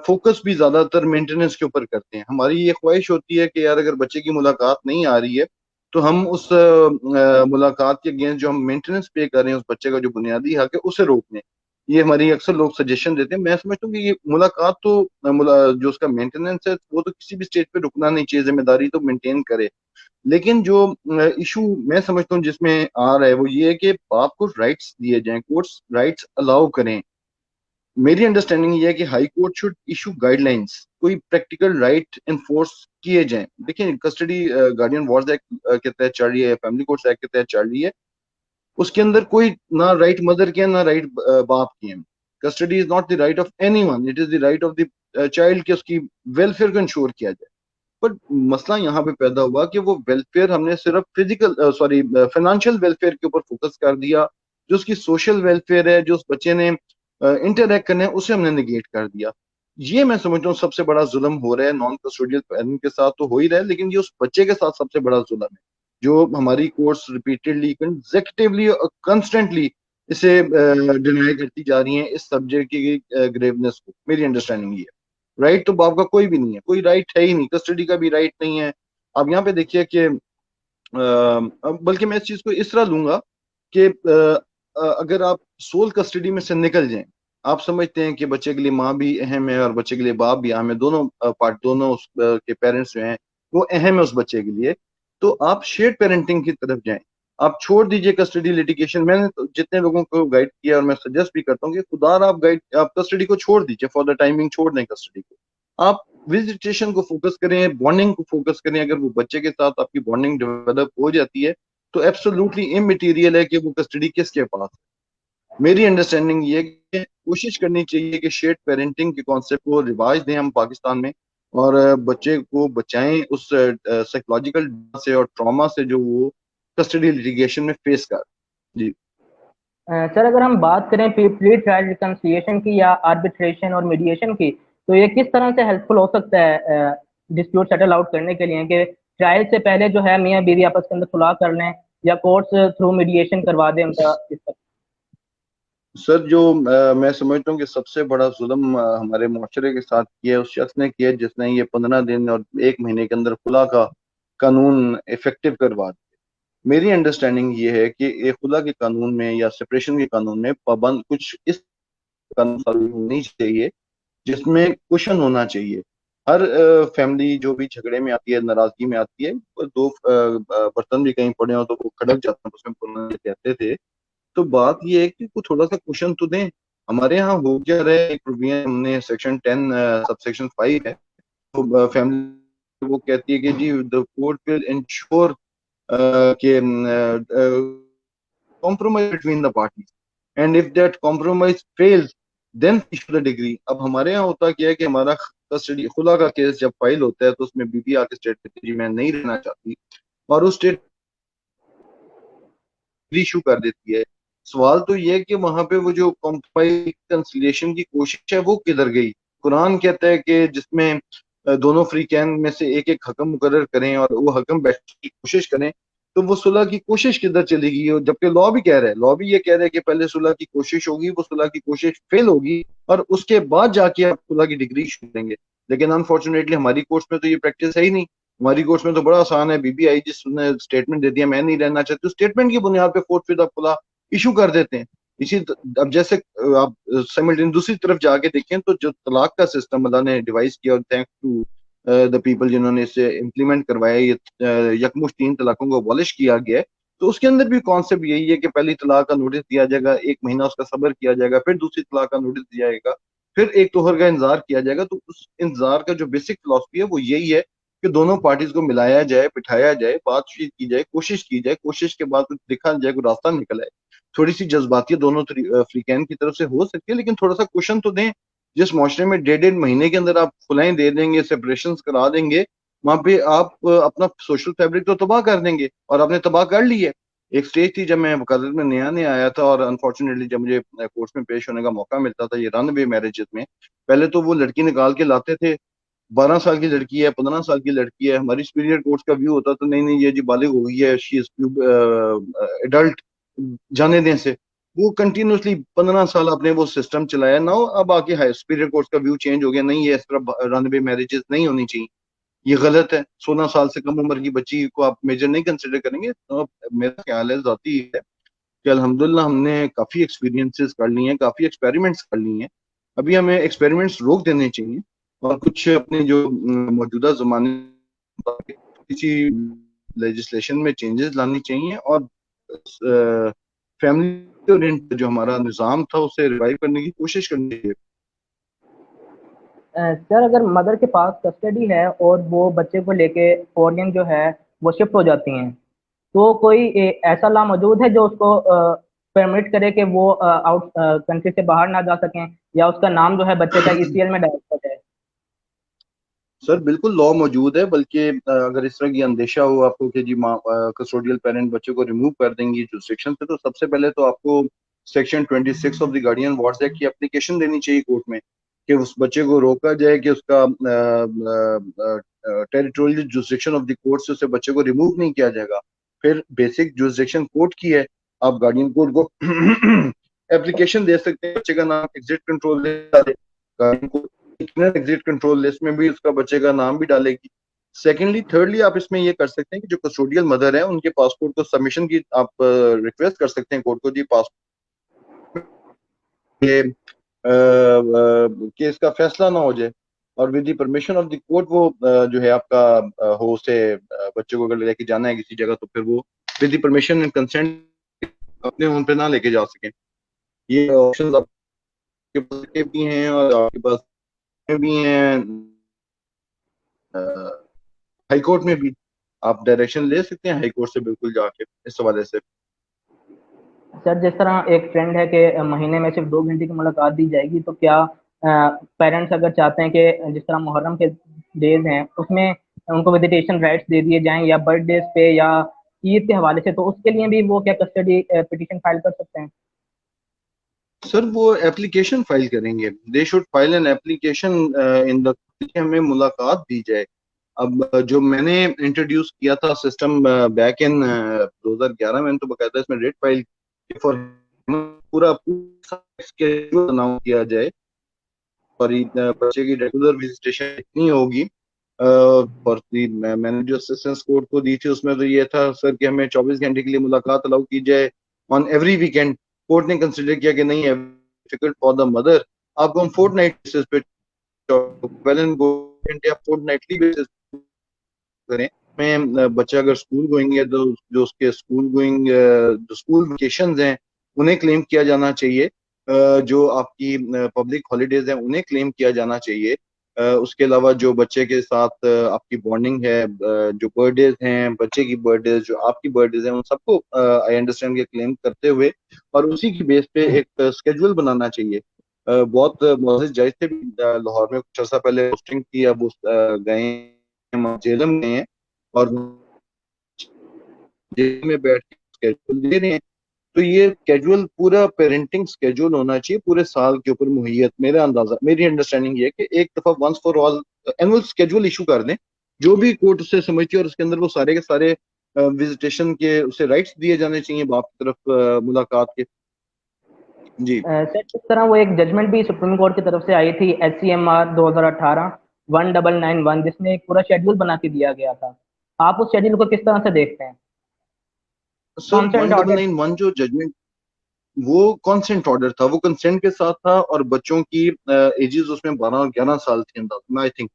फोकस भी ज्यादातर मेंटेनेंस के ऊपर करते हैं। हमारी ये ख्वाहिश होती है कि यार अगर बच्चे की मुलाकात नहीं आ रही है तो हम उस मुलाकात के अगेंस्ट जो हम मेंटेनेंस पे कर रहे हैं उस बच्चे का जो बुनियादी हक है उसे रोक लें। ये हमारी अक्सर लोग सजेशन देते हैं। मैं समझता हूँ कि ये मुलाकात तो जो उसका मेंटेनेंस है वो तो किसी भी स्टेज पे रुकना नहीं चाहिए, जिम्मेदारी तो मेंटेन करे। लेकिन जो इशू मैं समझता हूँ जिसमें आ रहा है वो ये है कि बाप को राइट्स दिए जाएं, कोर्ट्स राइट्स अलाउ करें। मेरी अंडरस्टैंडिंग ये है कि high court should issue guidelines, कोई प्रैक्टिकल राइट एनफोर्स किए जाएं। देखिए कस्टडी गार्डियन वॉर्स एक्ट के तहत चल रही है, फैमिली कोर्ट्स एक्ट के तहत चल रही है, उसके अंदर कोई ना राइट मदर के ना राइट बाप के हैं। Custody is not the right of anyone, it is the right of the child, कि उसकी वेलफेयर को इंश्योर किया जाए। पर मसला यहाँ पे पैदा हुआ कि वो वेलफेयर हमने सिर्फ फिजिकल फाइनेंशियल वेलफेयर के ऊपर फोकस कर दिया, जो उसकी सोशल वेलफेयर है, जो उस बच्चे ने इंटरेक्ट करना है, उसे हमने निगेट कर दिया। ये मैं समझता हूँ सबसे बड़ा जुल्म हो रहा है। नॉन कस्टोडियल पेरेंट के साथ तो हो ही रहा है, लेकिन ये उस बच्चे के साथ सबसे बड़ा जुल्म है जो हमारी कोर्ट्स रिपीटेडली कंसेक्यूटिवली कंस्टेंटली इसे डिनाई करती जा रही हैं, इस सब्जेक्ट की ग्रेवनेस को। मेरी अंडरस्टैंडिंग ये है राइट तो बाप का कोई भी नहीं है, कोई राइट है ही नहीं, कस्टडी का भी राइट नहीं है। अब यहाँ पे देखिए कि बल्कि मैं इस चीज को इस तरह लूंगा कि अगर आप सोल कस्टडी में से निकल जाएं, आप समझते हैं कि बच्चे के लिए माँ भी अहम है और बच्चे के लिए बाप भी अहम है, दोनों पार्ट दोनों के पेरेंट्स जो हैं वो अहम है उस बच्चे के लिए, तो आप शेयर्ड पेरेंटिंग की तरफ जाएं। आप छोड़ दीजिए कस्टडी लिटिगेशन। मैंने तो जितने लोगों को गाइड किया और मैं सजेस्ट भी करता हूँ कि खुदा आप कस्टडी को छोड़ दीजिए, फॉर द टाइमिंग छोड़ दें कस्टडी को। आप विजिटेशन को फोकस करें, बॉन्डिंग को फोकस करें। अगर वो बच्चे के साथ आपकी बॉन्डिंग डेवलप हो जाती है तो एब्सोल्युटली इमटेरियल है कि वो कस्टडी किसके पास है। मेरी अंडरस्टैंडिंग ये है कि कोशिश करनी चाहिए कि शेयर्ड पेरेंटिंग के कॉन्सेप्ट को रिवाज दें हम पाकिस्तान में, और बच्चे को बचाएं उस साइकोलॉजिकल से और ट्रॉमा से जो वो कस्टडी लिटिगेशन में फेस कर। जी सर, अगर हम बात करें प्री ट्रायल रिकंसिलिएशन की या आर्बिट्रेशन और मीडिएशन की, तो ये किस तरह से हेल्पफुल हो सकता है डिस्प्यूट सेटल आउट करने के लिए कि ट्रायल से पहले जो है मियाँ बीवी आपस के अंदर सुलह कर लें या कोर्ट्स थ्रू मीडिएशन करवा दें उनका इस तरह? सर, जो मैं समझता हूँ कि सबसे बड़ा जुल्म हमारे मुआशरे के साथ किया है उस शख्स ने किया जिसने ये 15 दिन और 1 महीने के अंदर खुला का कानून इफेक्टिव करवा दिया। मेरी अंडरस्टैंडिंग ये है कि एक खुला के कानून में या सेपरेशन के कानून में पाबंद कुछ इस कानून होनी चाहिए जिसमें कुशन होना चाहिए। हर फैमिली जो भी झगड़े में आती है, नाराजगी में आती है, वो दो बर्तन भी कहीं पड़े हो तो वो खड़क जाते हैं, उसमें पुराने कहते थे। तो बात ये है कि कुछ थोड़ा सा क्वेश्चन तो दें। हमारे यहाँ हो क्या रहा है, एक प्रोविजन हमने सेक्शन 10 सबसेक्शन 5 है, तो फैमिली वो कहती है कि जी द कोर्ट विल इंश्योर कि compromise between the parties and if that compromise fails then issue the decree. अब हमारे यहाँ होता क्या है कि हमारा कस्टडी खुला का केस जब फाइल होता है तो उसमें बीबी आके स्टेट करती है जी मैं नहीं रहना चाहती, और उस स्टेट इशू कर देती है। सवाल तो ये है कि वहां पे वो जो कंसिलिएशन की कोशिश है वो किधर गई। कुरान कहता है कि जिसमें दोनों फ्री कैन में से एक एक हकम मुकर्रर करें और वो हकम बैठने की कोशिश करें। तो वो सुलह की कोशिश किधर चली गई? और जबकि लॉ भी कह रहा है, लॉ भी ये कह रहा है कि पहले सुलह की कोशिश होगी, वो सुलह की कोशिश फेल होगी और उसके बाद जाके आप सुलह की डिग्री इशू देंगे। लेकिन अनफॉर्चुनेटली हमारी कोर्ट्स में तो ये प्रैक्टिस है ही नहीं। हमारी कोर्ट्स में तो बड़ा आसान है, बीबी आई जिसने स्टेटमेंट दे दिया मैं नहीं रहना चाहती, स्टेटमेंट की बुनियाद पे फोर्थ फिफ्थ खुला इशू कर देते हैं। अब जैसे आप साइमल्टेनियस दूसरी तरफ जाके देखें तो जो तलाक का सिस्टम अल्लाह ने डिवाइस किया, और थैंक्स टू द पीपल जिन्होंने इसे इम्प्लीमेंट करवाया, ये यकमुश्त 3 तलाकों को अबॉलिश किया गया है। तो उसके अंदर भी कॉन्सेप्ट यही है कि पहली तलाक का नोटिस दिया जाएगा, 1 महीना उसका सब्र किया जाएगा, फिर दूसरी तलाक का नोटिस दिया जाएगा, फिर एक तोहर का इंतजार किया जाएगा। तो उस इंतजार का जो बेसिक फिलॉसफी है वो यही है कि दोनों पार्टीज को मिलाया जाए, बिठाया जाए, बातचीत की जाए, कोशिश की जाए, कोशिश के बाद कुछ दिखा जाए, कोई रास्ता निकल आए। थोड़ी सी जज्बाती दोनों फ्रीकैन की तरफ से हो सकती है, लेकिन थोड़ा सा क्वेश्चन तो दें। जिस माशरे में 1.5 महीने के अंदर आप खुलाएं दे देंगे, सेपरेशन करा देंगे, वहां पे आप अपना सोशल फैब्रिक तो तबाह कर देंगे, और आपने तबाह कर ली है। एक स्टेज थी जब मैं वकालत में नया नया आया था, और अनफॉर्चुनेटली जब मुझे कोर्ट में पेश होने का मौका मिलता था ये रन वे मैरिजेस में, पहले तो वो लड़की निकाल के लाते थे, 12 साल की लड़की है, 15 साल की लड़की है, हमारी सुपीरियर कोर्ट का व्यू होता था नहीं नहीं ये जी बालिग हो गई है, शी इज एडल्ट, जाने दें से। वो कंटिन्यूसली 15 साल आपने वो सिस्टम चलाया ना, अब आके हाई सुपीरियर कोर्ट का व्यू चेंज हो गया, नहीं ये इस तरह रनवे मैरिजेस नहीं होनी चाहिए, ये गलत है, 16 साल से कम उम्र की बच्ची को आप मेजर नहीं कंसिडर करेंगे। तो मेरा ख्याल है जाती है कि अल्हम्दुलिल्लाह हमने काफी एक्सपीरियंसेस कर लिए हैं, काफी एक्सपेरिमेंट्स कर लिए हैं। अभी हमें एक्सपेरिमेंट्स रोक देने चाहिए और कुछ अपने जो मौजूदा जमाने किसी लेजिस्लेशन में चेंजेस लानी चाहिए, और फैमिली ओरिएंटेड जो हमारा निज़ाम था उसे रिवाइव करने की कोशिश करनी चाहिए। सर अगर मदर के पास कस्टडी है और वो बच्चे को लेके फॉरेन जो है वो शिफ्ट हो जाती हैं, तो कोई ऐसा लॉ मौजूद है जो उसको परमिट करे कि वो आउट कंट्री से बाहर ना जा सकें, या उसका नाम जो है बच्चे का ईसीएल में डाल दिया जाए? सर बिल्कुल लॉ मौजूद है, बल्कि अगर इस तरह की अंदेशा हो आपको कि जी माँ कस्टोडियल पेरेंट बच्चे को रिमूव कर देंगी जुरिस्डिक्शन से, तो सबसे पहले तो आपको section 26 of the guardian wards act की एप्लीकेशन देनी चाहिए कोर्ट में कि उस बच्चे को रोका जाए, कि उसका territorial jurisdiction of the court से उसे बच्चे को रिमूव नहीं किया जाएगा। फिर बेसिक जुरिस्डिक्शन कोर्ट की है, आप गार्डियन कोर्ट को एप्लीकेशन दे सकते हैं, बच्चे का नाम एग्जिट कंट्रोल गार्डियन को एग्जिट कंट्रोल लिस्ट में भी उसका बच्चे का नाम भी डालेगी। सेकेंडली थर्डली आप इसमें ये कर सकते हैं कि जो कस्टोडियल मदर है उनके पासपोर्ट को सबमिशन की आप रिक्वेस्ट कर सकते हैं कोर्ट को, जी पासपोर्ट के केस का फैसला ना हो जाए, और with the permission of the court वो जो है आपका हो उसे बच्चे को अगर लेके जाना है किसी जगह, तो फिर वो with the permission and consent अपने उन पे ना लेके जा सकें। ये ऑप्शन आपके पास भी हैं और आपके पास भी हैं, हाई कोर्ट में भी आप डायरेक्शन ले सकते हैं हाई कोर्ट से बिल्कुल जाके इस हवाले से। सर जिस तरह एक ट्रेंड है कि महीने में सिर्फ 2 घंटे की मुलाकात दी जाएगी, तो क्या पेरेंट्स अगर चाहते हैं कि जिस तरह मुहर्रम के डेज हैं उसमें उनको विजिटेशन राइट्स दे दिए जाएं, या बर्थडेज पे या ईद के हवाले से, तो उसके लिए भी वो क्या कस्टडी पिटीशन फाइल कर सकते हैं? सर वो एप्लीकेशन फाइल करेंगे, they should file an application in the हमें मुलाकात दी जाए। अब जो मैंने इंट्रोड्यूस किया था सिस्टम बैक इन 2011 में, तो बकायदा इसमें रेट फाइल फॉर पूरा स्केड्यूल अनाउंस किया जाए, और बच्चे की रेगुलर विजिटेशन इतनी होगी। और मैंने जो असिस्टेंस कोर्ट को दी थी उसमें तो ये था सर कि हमें 24 घंटे के लिए मुलाकात अलाउ की जाए ऑन एवरी वीकेंड। कोर्ट ने कंसिडर किया कि नहीं है डिफिकल्ट फॉर द मदर, आपको हम फोर्टनाइट बेसिस पे वेल एंड गुड आप फोर्टनाइटली बेसिस करें। में बच्चा अगर स्कूल गोइंग है तो जो उसके स्कूल गोइंग जो स्कूल वेकेशन हैं उन्हें क्लेम किया जाना चाहिए, जो आपकी पब्लिक हॉलीडेज हैं उन्हें क्लेम किया जाना चाहिए। उसके अलावा जो बच्चे के साथ आपकी बॉन्डिंग है, जो बर्थडेज हैं बच्चे की बर्थडेज, जो आपकी बर्थडेज हैं, उन सबको आई अंडरस्टैंड के क्लेम करते हुए और उसी की बेस पे एक स्केड्यूल बनाना चाहिए। बहुत मोअज़्ज़िज़ जायज थे भी लाहौर में कुछ अर्सा पहले पोस्टिंग की, अब उस गए जेलम गए हैं और जेल में बैठ के स्केड्यूल दे रहे हैं। तो ये स्केड्यूल पूरा पेरेंटिंग स्केड्यूल होना चाहिए पूरे साल के ऊपर मुहैयत। मेरा अंदाजा, मेरी अंडरस्टैंडिंग ये है कि एक दफा once for all annual schedule issue कर दें जो भी कोर्ट उससे समझती है, और उसके अंदर वो सारे के सारे विजिटेशन के उसे राइट्स दिए जाने चाहिए बाप की तरफ मुलाकात के। जी। सर इस तरह वो एक जजमेंट भी सुप्रीम कोर्ट की तरफ से आई थी HCMR 2018 1991, जिसमें एक पूरा शेड्यूल बना के दिया गया था। आप उस शेड्यूल को किस तरह से देखते हैं? Sir consent one double order. Nine one जो जजमेंट, वो कॉन्सेंट ऑर्डर था, वो कंसेंट के साथ था, और बच्चों की एजेस उसमें 12 और 11 साल थी आई थिंक।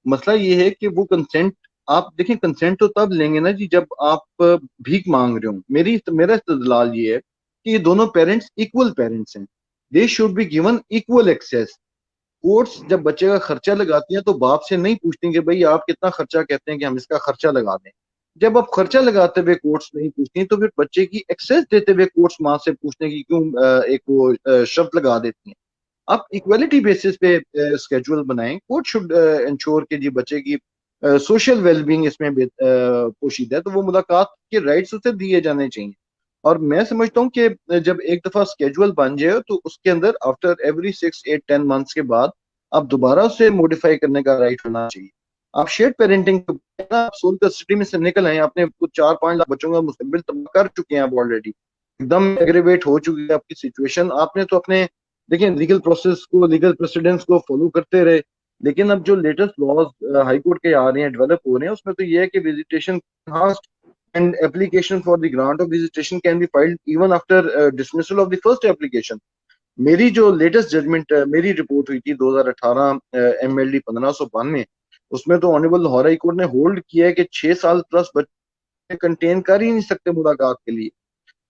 मसला ये है कि वो कंसेंट, आप देखें कंसेंट तो तब लेंगे ना जी जब आप भीख मांग रहे हो। मेरा इस्तदलाल ये है कि ये दोनों पेरेंट्स इक्वल पेरेंट्स हैं, they should be given equal access. Courts जब बच्चे का खर्चा लगाती हैं तो बाप से नहीं पूछती कि भाई आप कितना खर्चा कहते हैं कि हम इसका खर्चा लगा दें। जब आप खर्चा लगाते हुए कोर्ट्स नहीं पूछती तो फिर बच्चे की एक्सेस देते हुए कोर्ट्स माँ से पूछने की क्यों एक वो शर्त लगा देती हैं। आप इक्वलिटी बेसिस पे स्केड्यूल बनाएं। कोर्ट शुड इंश्योर कि जी बच्चे की सोशल वेलबींग इसमें पोशीदा है, तो वो मुलाकात के राइट्स उसे दिए जाने चाहिए। और मैं समझता हूँ कि जब एक दफा स्केड्यूल बन जाए तो उसके अंदर आफ्टर एवरी 6 8 10 मंथ्स के बाद आप दोबारा उसे मॉडिफाई करने का राइट होना चाहिए। आप शेयर्ड पेरेंटिंग, आप सोल कस्टडी में से निकल आए, आपने कुछ 4 5 लाख बच्चों का मुस्तकबिल तबाह कर चुके हैं आप ऑलरेडी, एकदम एग्रेवेट हो चुकी है आपकी सिचुएशन। आपने तो अपने देखिए लीगल प्रोसेस को, लीगल प्रेसिडेंस को फॉलो करते रहे, लेकिन अब जो लेटेस्ट लॉज हाई कोर्ट के आ रहे हैं, डेवलप हो रहे हैं, उसमें तो ये है कि visitation and application for the grant of visitation can be filed even after dismissal of the first application। मेरी जो लेटेस्ट जजमेंट मेरी रिपोर्ट हुई थी 2018 MLD 1592, उसमें तो ऑनरेबल लाहौर हाई कोर्ट ने होल्ड किया है कि 6 साल प्लस बच्चे कंटेन कर ही नहीं सकते मुलाकात के लिए।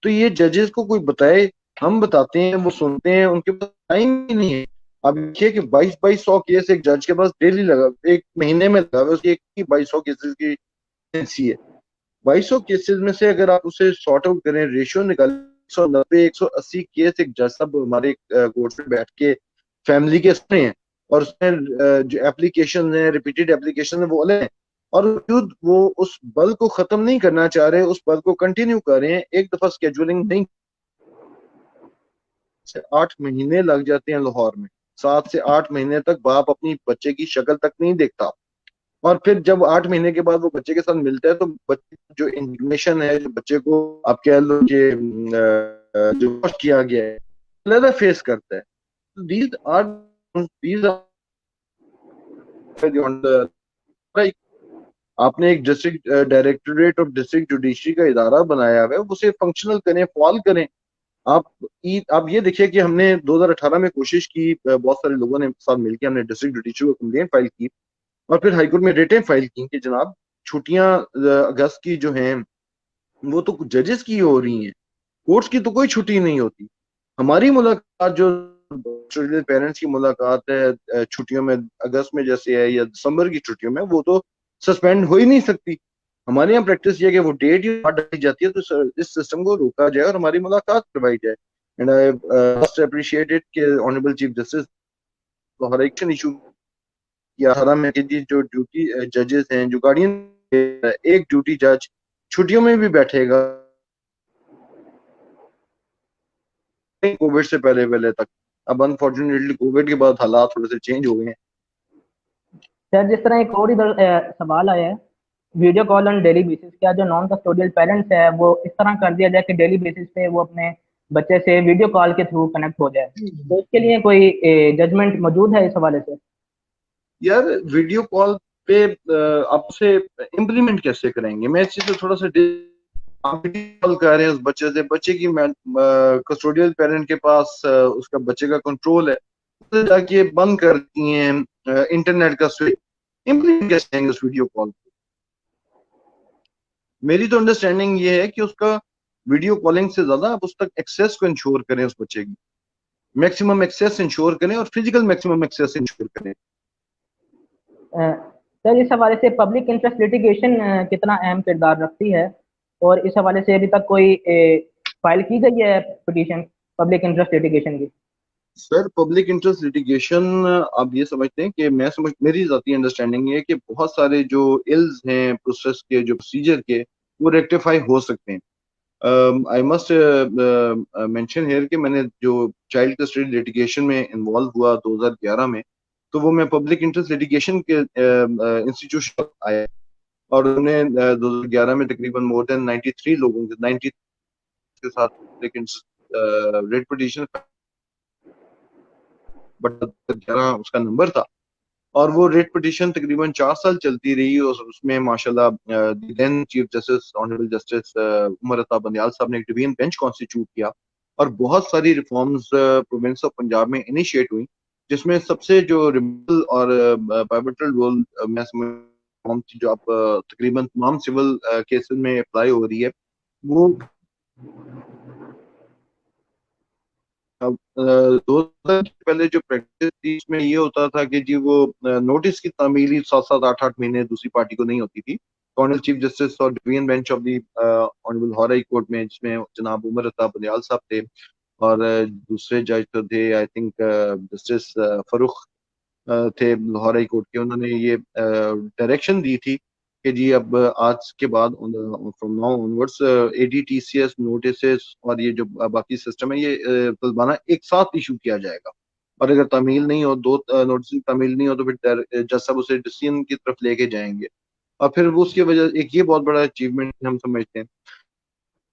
तो ये जजेस को कोई बताए, हम बताते हैं वो सुनते हैं, उनके पास टाइम ही नहीं है। अब देखिए कि 2200 केस एक जज के पास डेली लगा, एक महीने में लगा हुआ है, उसकी एक ही 2200 केसेस की एजेंसी है। 2200 केसेस में से अगर आप उसे सॉर्ट आउट करें, रेशियो निकालें, 190 180 केस एक जज साहब हमारे कोर्ट में बैठ के फैमिली के सुने हैं, और उसमें जो एप्लीकेशन है, रिपीटेड एप्लीकेशन है, वो अलग है। और वजूद वो उस बल को खत्म नहीं करना चाह रहे, उस बल को कंटिन्यू कर रहे हैं। एक दफा स्केड्यूलिंग नहीं से 8 महीने लग जाते हैं लाहौर में। 7 से 8 महीने तक बाप अपनी बच्चे की शक्ल तक नहीं देखता, और फिर जब 8 महीने के बाद वो बच्चे के साथ मिलता है तो बच्चे जो इंफॉर्मेशन है, जो बच्चे को आप कह लो कि जो किया गया है, अलग फेस करता है। दीज आर आपने एक district directorate of district judiciary का इदारा बनाया हुआ है, उसे फंक्शनल करें, फॉल करें। आप ये देखिए कि हमने 2018 में कोशिश की, बहुत सारे लोगों ने साथ मिलकर हमने डिस्ट्रिक्ट जुडिशरी को कंप्लेंट फाइल की, और फिर हाईकोर्ट में रिटें फाइल की कि जनाब छुट्टियां अगस्त की जो हैं वो तो जजेस की हो रही हैं, कोर्ट्स की तो कोई छुट्टी नहीं होती। हमारी मुलाकात जो पेरेंट्स की मुलाकात है छुट्टियों में, अगस्त में जैसे है या दिसंबर की छुट्टियों में, वो तो सस्पेंड हो ही नहीं सकती। हमारे यहाँ प्रैक्टिस ये है कि वो डेट ही डाली जाती है, तो इस सिस्टम को रोका जाए और हमारी मुलाकात करवाई जाए। And I must appreciate it कि ऑनरेबल चीफ जस्टिस हर एक इशू या 18 में कि जी जो ड्यूटी जजेस हैं, जो गार्डियन, एक ड्यूटी जज छुट्टियों में भी बैठेगा कोविड से पहले पहले तक। अब अनफॉर्चुनेटली कोविड के बाद हालात थोड़े से चेंज हो गए हैं। सर जिस तरह एक और इधर सवाल आया है, video call on daily basis, क्या जो नॉन कस्टोडियल पेरेंट्स है वो इस तरह कर दिया जाए कि डेली बेसिस पे वो अपने बच्चे से वीडियो कॉल के थ्रू कनेक्ट हो जाए, तो इसके लिए कोई जजमेंट मौजूद है इस हवाले से? यार वीडियो कॉल पे आप उसे इम्प्लीमेंट कैसे करेंगे? मैं इस चीज से थोड़ा सा आप वीडियो कॉल कर रहे हैं उस बच्चे से, बच्चे की कस्टोडियल पेरेंट के पास उसका बच्चे का कंट्रोल है, उसे जाके बंद कर दिए हैं इंटरनेट का स्विच, इम्प्लीमेंट कैसे करेंगे उस वीडियो कॉल? मेरी तो अंडरस्टैंडिंग ये है कि उसका वीडियो कॉलिंग से ज्यादा आप उस तक एक्सेस को इंश्योर करें, उस बच्चे की मैक्सिमम एक्सेस इंश्योर करें और फिजिकल मैक्सिमम एक्सेस इंश्योर करें। सर इस हवाले से पब्लिक इंटरेस्ट लिटिगेशन कितना अहम किरदार रखती है, और इस हवाले से अभी तक कोई फाइल की गई है पिटीशन पब्लिक इंटरेस्ट लिटिगेशन की? सर पब्लिक इंटरेस्ट लिटिगेशन, आप ये समझते हैं कि मेरी जाती अंडरस्टैंडिंग है कि बहुत सारे जो इल्स हैं प्रोसेस के, जो प्रोसीजर के, वो रेक्टिफाई हो सकते हैं। आई मस्ट मेंशन हियर कि मैंने जो चाइल्ड कस्टडी लिटिगेशन में इन्वॉल्व हुआ 2011 में, तो वो मैं पब्लिक इंटरेस्ट लिटिगेशन के इंस्टीट्यूशन आया। और उन्होंने 2011 में तकरीबन मोर देन 93 लोगों के 90 के साथ लेकिन रेड पिटीशन, बट 11 उसका नंबर था। और वो रेट पिटीशन तकरीबन 4 साल चलती रही और उसमें माशाल्लाह then chief justice honourable justice Umar Ata Bandial साहब ने एक डिवीजन बेंच कॉन्स्टिट्यूट किया और बहुत सारी रिफॉर्म्स प्रोविंस ऑफ पंजाब में इनिशिएट हुई, जिसमें सबसे जो रिमोवल और पाइवटल रोल मैं समझ जो आप तकरीबन तमाम सिविल केसेस में अप्लाई हो रही है वो अब 2000 के पहले जो प्रैक्टिस थी इसमें ये होता था कि जी वो नोटिस की तामीली 7-7 8-8 महीने दूसरी पार्टी को नहीं होती थी। ऑनरेबल चीफ जस्टिस और division bench of the honourable Lahore high court में, जिसमें जनाब उमर अता बंदयाल साहब थे और दूसरे जज तो थे आई थिंक जस्टिस फरूख थे लाहौर हाई कोर्ट के। उन्होंने ये डायरेक्शन दी थी कि जी अब आज के बाद फ्रॉम नाउ ऑनवर्ड्स एडीटीसीएस नोटिस और ये जो बाकी सिस्टम है ये तलबाना एक साथ इशू किया जाएगा, और अगर तामील नहीं हो, दो नोटिस तामील नहीं हो तो फिर जज साहब उसे डिसीजन की तरफ लेके जाएंगे। और फिर वो उसकी वजह एक ये बहुत बड़ा अचीवमेंट हम समझते हैं।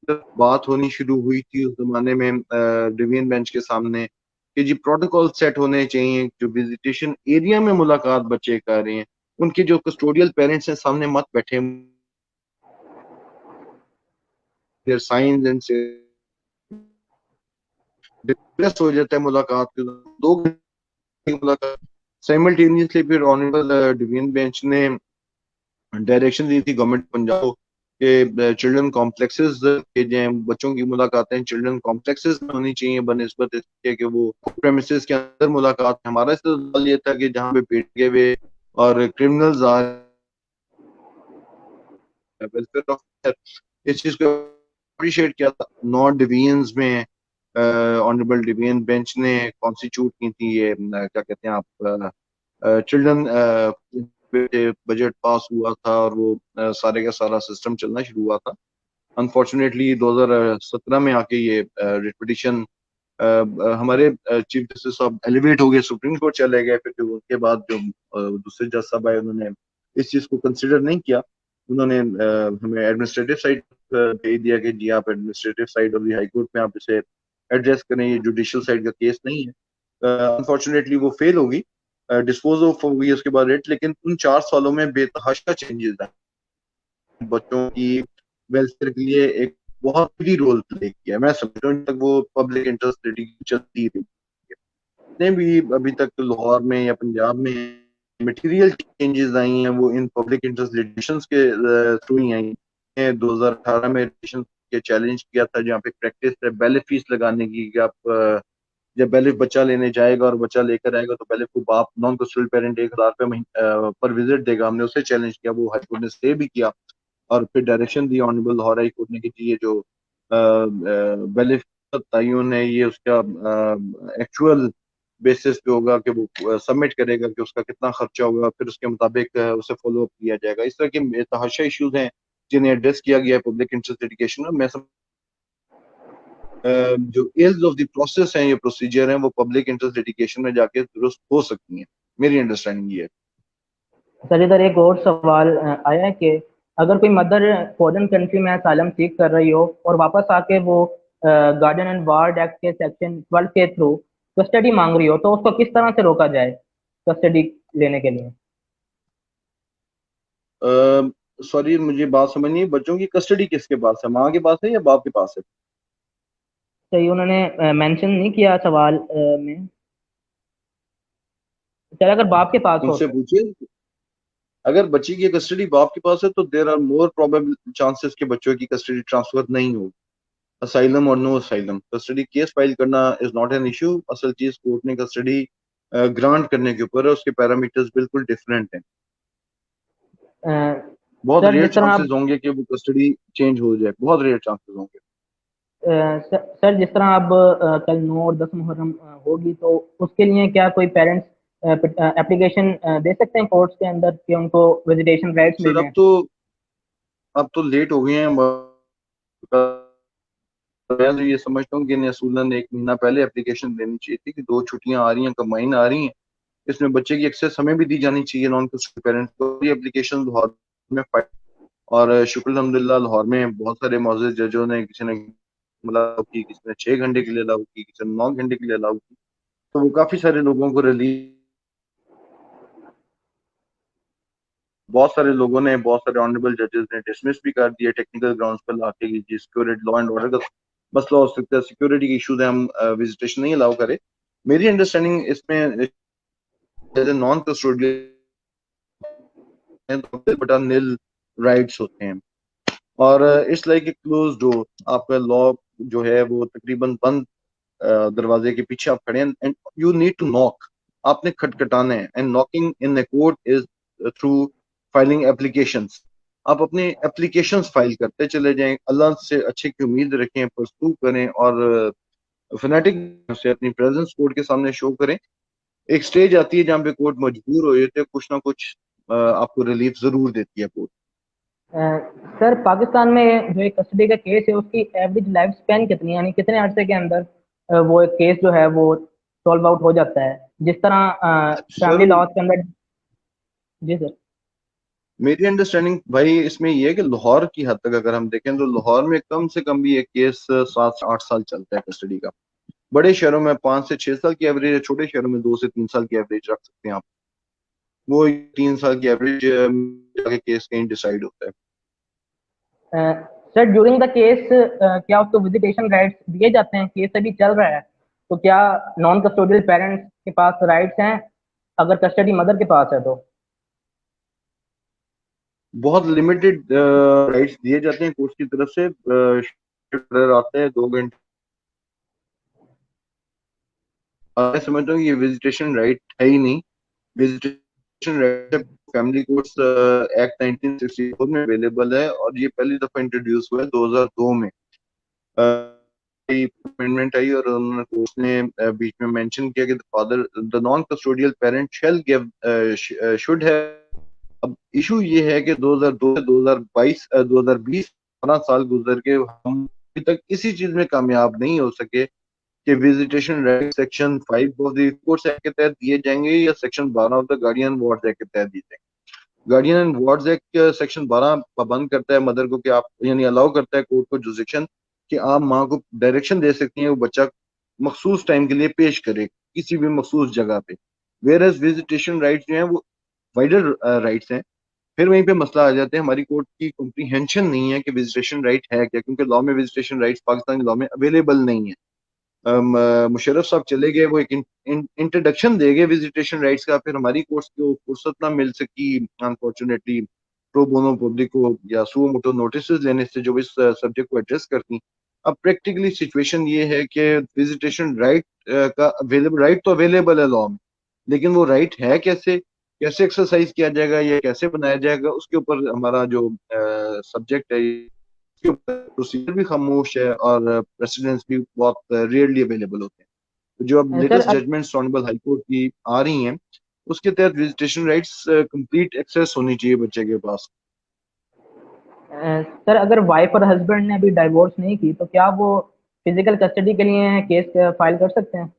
जब बात होनी शुरू हुई थी उस जमाने में डिवीजन बेंच के सामने कि जी प्रोटोकॉल सेट होने चाहिए, जो विजिटेशन एरिया में मुलाकात बच्चे कर रहे हैं उनके जो कस्टोडियल पेरेंट्स हैं सामने मत बैठे, देयर साइंस एंड डिस्कस हो जाता है मुलाकात के दौरान, 2 घंटे की मुलाकात साइमल्टेनियसली। फिर ऑनरेबल डिवीजन बेंच ने डायरेक्शन दी थी गवर्नमेंट पंजाब को कि चिल्ड्रन कॉम्प्लेक्सेस के जो बच्चों की मुलाकातें चिल्ड्रन कॉम्प्लेक्सेस में होनी चाहिए बनस्बत इसके कि वो प्रेमिसेस के अंदर मुलाकात। हमारा सवाल ये था कि जहाँ पे पीटे हुए और क्रिमिनल्स आ वेलफेयर ऑफिसर, इस चीज को अप्रिशिएट किया था। 9 डिवीजन्स में ऑनरेबल डिवीजन बेंच ने कॉन्स्टिट्यूट की थी ये क्या कहते हैं आप चिल्ड्रन बजट पास हुआ था और वो सारे का सारा सिस्टम चलना शुरू हुआ था। अनफॉर्चुनेटली 2017 में आके ये रिपीटिशन हमारे चीफ जस्टिस साहब एलिवेट हो गए, सुप्रीम कोर्ट चले गए। फिर उनके बाद जो दूसरे जज साहब आए उन्होंने इस चीज को कंसिडर नहीं किया। उन्होंने हमें एडमिनिस्ट्रेटिव साइड भेज दिया कि जी आप administrative side of the high court में आप इसे एड्रेस करें, ये जुडिशियल साइड का केस नहीं है। अनफॉर्चुनेटली वो फेल होगी, डिस्पोज ऑफ हो गई उसके बाद रेट। लेकिन उन 4 सालों में बेतहाशा चेंजेस आए, बच्चों की वेलफेयर के लिए एक बहुत बड़ी रोल प्ले किया। मैं समझता हूँ तक वो पब्लिक इंटरेस्ट लिटिगेशन चलती रही जितने भी अभी तक लाहौर में या पंजाब में मटेरियल चेंजेस आई हैं वो इन पब्लिक इंटरेस्ट लिटिगेशंस के थ्रू ही आई हैं। 2018 में लिटिगेशन के चैलेंज किया था जहाँ पे प्रैक्टिस है बेलिफ फीस लगाने की कि आप जब बेलिफ बच्चा लेने जाएगा और बच्चा लेकर आएगा तो बेलिफ को बाप नॉन कस्टोडियल पेरेंट 1,000 रुपये पर विजिट देगा। हमने उसे चैलेंज किया, वो हाई कोर्ट ने स्टे भी किया और फिर direction the honourable Lahore high court ने कि ये जो बेनिफिट तयन है ये उसका एक्चुअल बेसिस पे होगा कि वो सबमिट करेगा कि उसका कितना खर्चा होगा, फिर उसके मुताबिक उसे फॉलो अप किया जाएगा। इस तरह के तहाशा इश्यूज हैं जिन्हें एड्रेस किया गया है पब्लिक इंटरेस्ट लिटिगेशन में। मैं जो एल्स ऑफ द प्रोसेस है, ये प्रोसीजर है, वो पब्लिक इंटरेस्ट लिटिगेशन में जाके दुरुस्त हो सकती हैं। मेरी अंडरस्टैंडिंग ये है। सर इधर एक और सवाल आया है कि अगर कोई मदर फॉरेन कंट्री में असाइलम सीख कर रही हो और वापस आके वो गार्डियन एंड वार्ड एक्ट के सेक्शन 12 के थ्रू कस्टडी मांग रही हो तो उसको किस तरह से रोका जाए कस्टडी लेने के लिए? सॉरी मुझे बात समझ नहीं, बच्चों की कस्टडी किसके पास है, माँ के पास है या बाप के पास है? सही उन्होंने मेंशन नहीं किया सवाल में। चल अगर बाप के पास हो उनसे तो। पूछिए। अगर बच्ची की कस्टडी बाप के पास है तो there are more probable chances कि बच्चों की कस्टडी ट्रांसफर नहीं होगी। असाइलम और no asylum custody case file करना इज नॉट एन इशू। असल चीज कोर्ट ने कस्टडी ग्रांट करने के ऊपर है, उसके पैरामीटर्स बिल्कुल डिफरेंट हैं। अ, बहुत सर रेयर जिस तरह चांसेस होंगे कि वो कस्टडी चेंज हो जाए, बहुत रेयर चांसेस होंगे। सर जिस तरह अब कल 9 और 10 मुहर्रम होगी तो उसके लिए क्या कोई पेरेंट्स एप्लीकेशन दे सकते हैं कोर्ट्स के अंदर कि उनको विजिटेशन राइट्स मिल सर जाएं? अब तो लेट हो गए हैं। मैं तो ये समझता हूँ कि नसूलन 1 महीना पहले एप्लीकेशन देनी चाहिए थी कि 2 छुट्टियां आ रही हैं, कंबाइन आ रही हैं, इसमें बच्चे की एक्सेस हमें भी दी जानी चाहिए नॉन कस्टडी पेरेंट्स को। ये एप्लीकेशन में और शुक्र अल्हम्दुलिल्लाह लाहौर में बहुत सारे मोअज़्ज़िज़ जजों ने, किसी ने अलाउ की, किसी ने 6 घंटे के लिए अलाउ की, किसी ने 9 घंटे के लिए अलाउ की। तो वो काफी सारे लोगों को रिलीफ, बहुत सारे लोगों ने, बहुत सारे ऑनरेबल जजेस ने डिसमिस भी कर दिया टेक्निकल ग्राउंड्स पर लाके कि सिक्योरिटी, लॉ एंड ऑर्डर का मसला हो सकता है, सिक्योरिटी के इशूज है, हम विजिटेशन नहीं अलाउ करें। मेरी अंडरस्टैंडिंग इसमें नॉन कस्टोडियल तो बटा निल राइट्स होते हैं, और it's like a close door. आपका लॉ जो है वो तकरीबन बंद दरवाजे के पीछे आप खड़े हैं, and you need to knock. आपने खटखटाना है, and knocking in the court is through filing applications. आप अपने एप्लीकेशंस फाइल करते चले जाएं, अल्लाह से अच्छे की उम्मीद रखें, परसू करें, और फनेटिक से अपनी प्रेजेंस कोर्ट के सामने शो करें। एक स्टेज आती है जहाँ पे कोर्ट मजबूर हो जाते हैं, कुछ ना कुछ आपको रिलीफ जरूर देती है कोर्ट। सर, पाकिस्तान में जो एक कस्टडी का केस है उसकी एवरेज लाइफ स्पैन कितनी है, यानी कितने अरसे के अंदर वो एक केस जो है वो सॉल्व आउट हो जाता है, जिस तरह सर फैमिली लॉज के अंदर। जी सर। मेरी अंडरस्टैंडिंग भाई इसमें ये है कि लाहौर की हद तक अगर हम देखें तो लाहौर में कम से कम भी एक केस 7 से 8 साल चलता है कस्टडी का। बड़े शहरों में 5 से 6 साल की एवरेज है, छोटे शहरों में 2 से 3 साल की एवरेज रख सकते हैं आप। वो 3 साल की एवरेज जाके केस कहीं डिसाइड होता है। सर, ड्यूरिंग द केस क्या उसको विजिटेशन राइट्स दिए जाते हैं? केस अभी चल रहा है तो क्या नॉन कस्टोडियल पेरेंट्स के पास राइट्स हैं अगर कस्टडी मदर के पास है तो? बहुत लिमिटेड राइट्स दिए जाते हैं कोर्ट की तरफ से। आता है 2 घंटे, मैं समझता हूँ ये विजिटेशन राइट है ही नहीं। Visitation right family courts act 1964 में अवेलेबल है, और ये पहली दफा इंट्रोड्यूस हुआ है 2002 में। अमेंडमेंट आई और उन्होंने कोर्ट ने बीच में मेंशन किया कि father the non custodial parent shall give should have. अब इशू ये है कि 2002 से 2022 2020 12 साल गुजर के हम अभी तक इसी चीज में कामयाब नहीं हो सके कि visitation right section 5 of the courts act के तहत दिए जाएंगे या section 12 of the guardian wards act के तहत दिए जाएंगे। Guardian and wards act section 12 पाबंद करता है मदर को कि आप, यानी अलाउ करता है कोर्ट को जुरिसडिक्शन कि आप माँ को डायरेक्शन दे सकती हैं वो बच्चा मखसूस टाइम के लिए पेश करे किसी भी मखसूस जगह पे। वेयर एज विजिटेशन राइट्स जो है वो वाइडर राइट्स हैं। फिर वहीं पे मसला आ जाता है, हमारी कोर्ट की कॉम्प्रीहेंशन नहीं है कि विजिटेशन राइट है क्या, क्योंकि लॉ में विजिटेशन राइट्स पाकिस्तानी लॉ में अवेलेबल नहीं है। मुशर्रफ साहब चले गए, वो एक इंट्रोडक्शन दे गए विजिटेशन राइट्स का, फिर हमारी कोर्ट्स को फुर्सत ना मिल सकी अनफॉर्चुनेटली प्रो बोनो पब्लिक को या सुओ मोटो नोटिस लेने से जो इस सब्जेक्ट को एड्रेस करती। अब प्रैक्टिकली सिचुएशन ये है कि विजिटेशन राइट का अवेलेबल, राइट तो अवेलेबल है लॉ में, लेकिन वो राइट है कैसे, कैसे एक्सरसाइज किया जाएगा या कैसे बनाया जाएगा, उसके ऊपर हमारा जो सब्जेक्ट है उसके ऊपर प्रोसीजर भी खामोश है, और प्रेसिडेंट्स भी बहुत रेयरली अवेलेबल होते हैं। तो जो अब sir latest judgments honourable high court की आ रही हैं उसके तहत विजिटेशन राइट्स कंप्लीट एक्सेस होनी चाहिए बच्चे के पास। सर, अगर वाइफ और हस्बैंड ने अभी डाइवोर्स नहीं की तो क्या वो फिजिकल कस्टडी के लिए केस फाइल कर सकते हैं?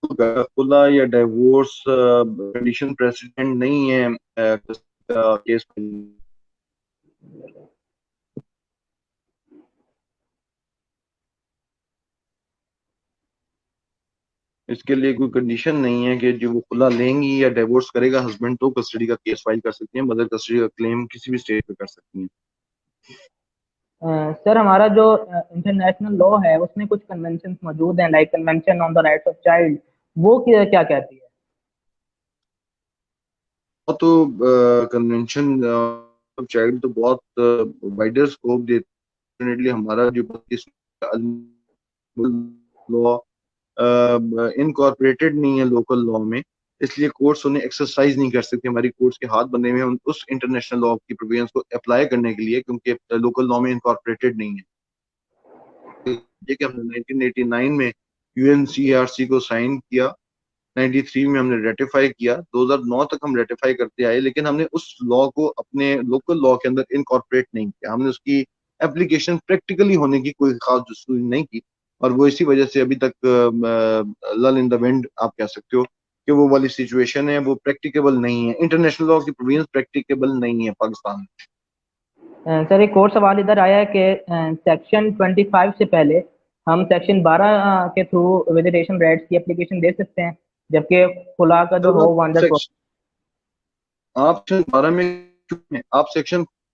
खुला या डाइवोर्स कंडीशन प्रेसिडेंट नहीं है केस। इसके लिए कोई कंडीशन नहीं है कि जो वो खुला लेंगी या डिवोर्स करेगा हस्बैंड तो कस्टडी का केस फाइल कर सकती है, मदर कस्टडी का क्लेम किसी भी स्टेज पे कर सकती हैं। सर, हमारा जो इंटरनेशनल लॉ है उसमें कुछ कन्वेंशन मौजूद हैं, like convention on the rights of child. वो क्या क्या कहती है? और तो कन्वेंशन ऑफ चाइल्ड तो बहुत वाइडर स्कोप देती है। डेफिनेटली हमारा जो लॉ इनकॉर्पोरेटेड नहीं है लोकल लॉ में, इसलिए कोर्ट्स उन्हें एक्सरसाइज नहीं कर सकते। हमारी कोर्ट्स के हाथ बंधे हुए हैं उस इंटरनेशनल लॉ की प्रोविजंस को अप्लाई करने के लिए, क्योंकि लोकल लॉ में इनकॉर्पोरेटेड नहीं है। ये कि हमने 1989 में यूएनसीआरसी को साइन किया, 93 में हमने रेटिफाई किया, 2009 तक हम रेटिफाई करते आए, लेकिन हमने उस लॉ को अपने लोकल लॉ के अंदर इनकॉर्पोरेट नहीं किया। हमने उसकी एप्लीकेशन प्रैक्टिकली होने की कोई खास जस्तुई नहीं की, और वो इसी वजह से अभी तक लल इन द विंड आप कह सकते हो। कि वो वाली सिचुएशन है, वो प्रैक्टिकेबल नहीं है। इंटरनेशनल लॉ की प्रोविजंस प्रैक्टिकेबल नहीं है पाकिस्तान में। सर एक और सवाल इधर आया है कि सेक्शन 25 से पहले हम सेक्शन 12 के थ्रू विजिटेशन राइट्स की एप्लीकेशन दे सकते हैं, जबकि खुला का जो जब हो आप वंडर आप सेक्शन 12 में क्यों हैं?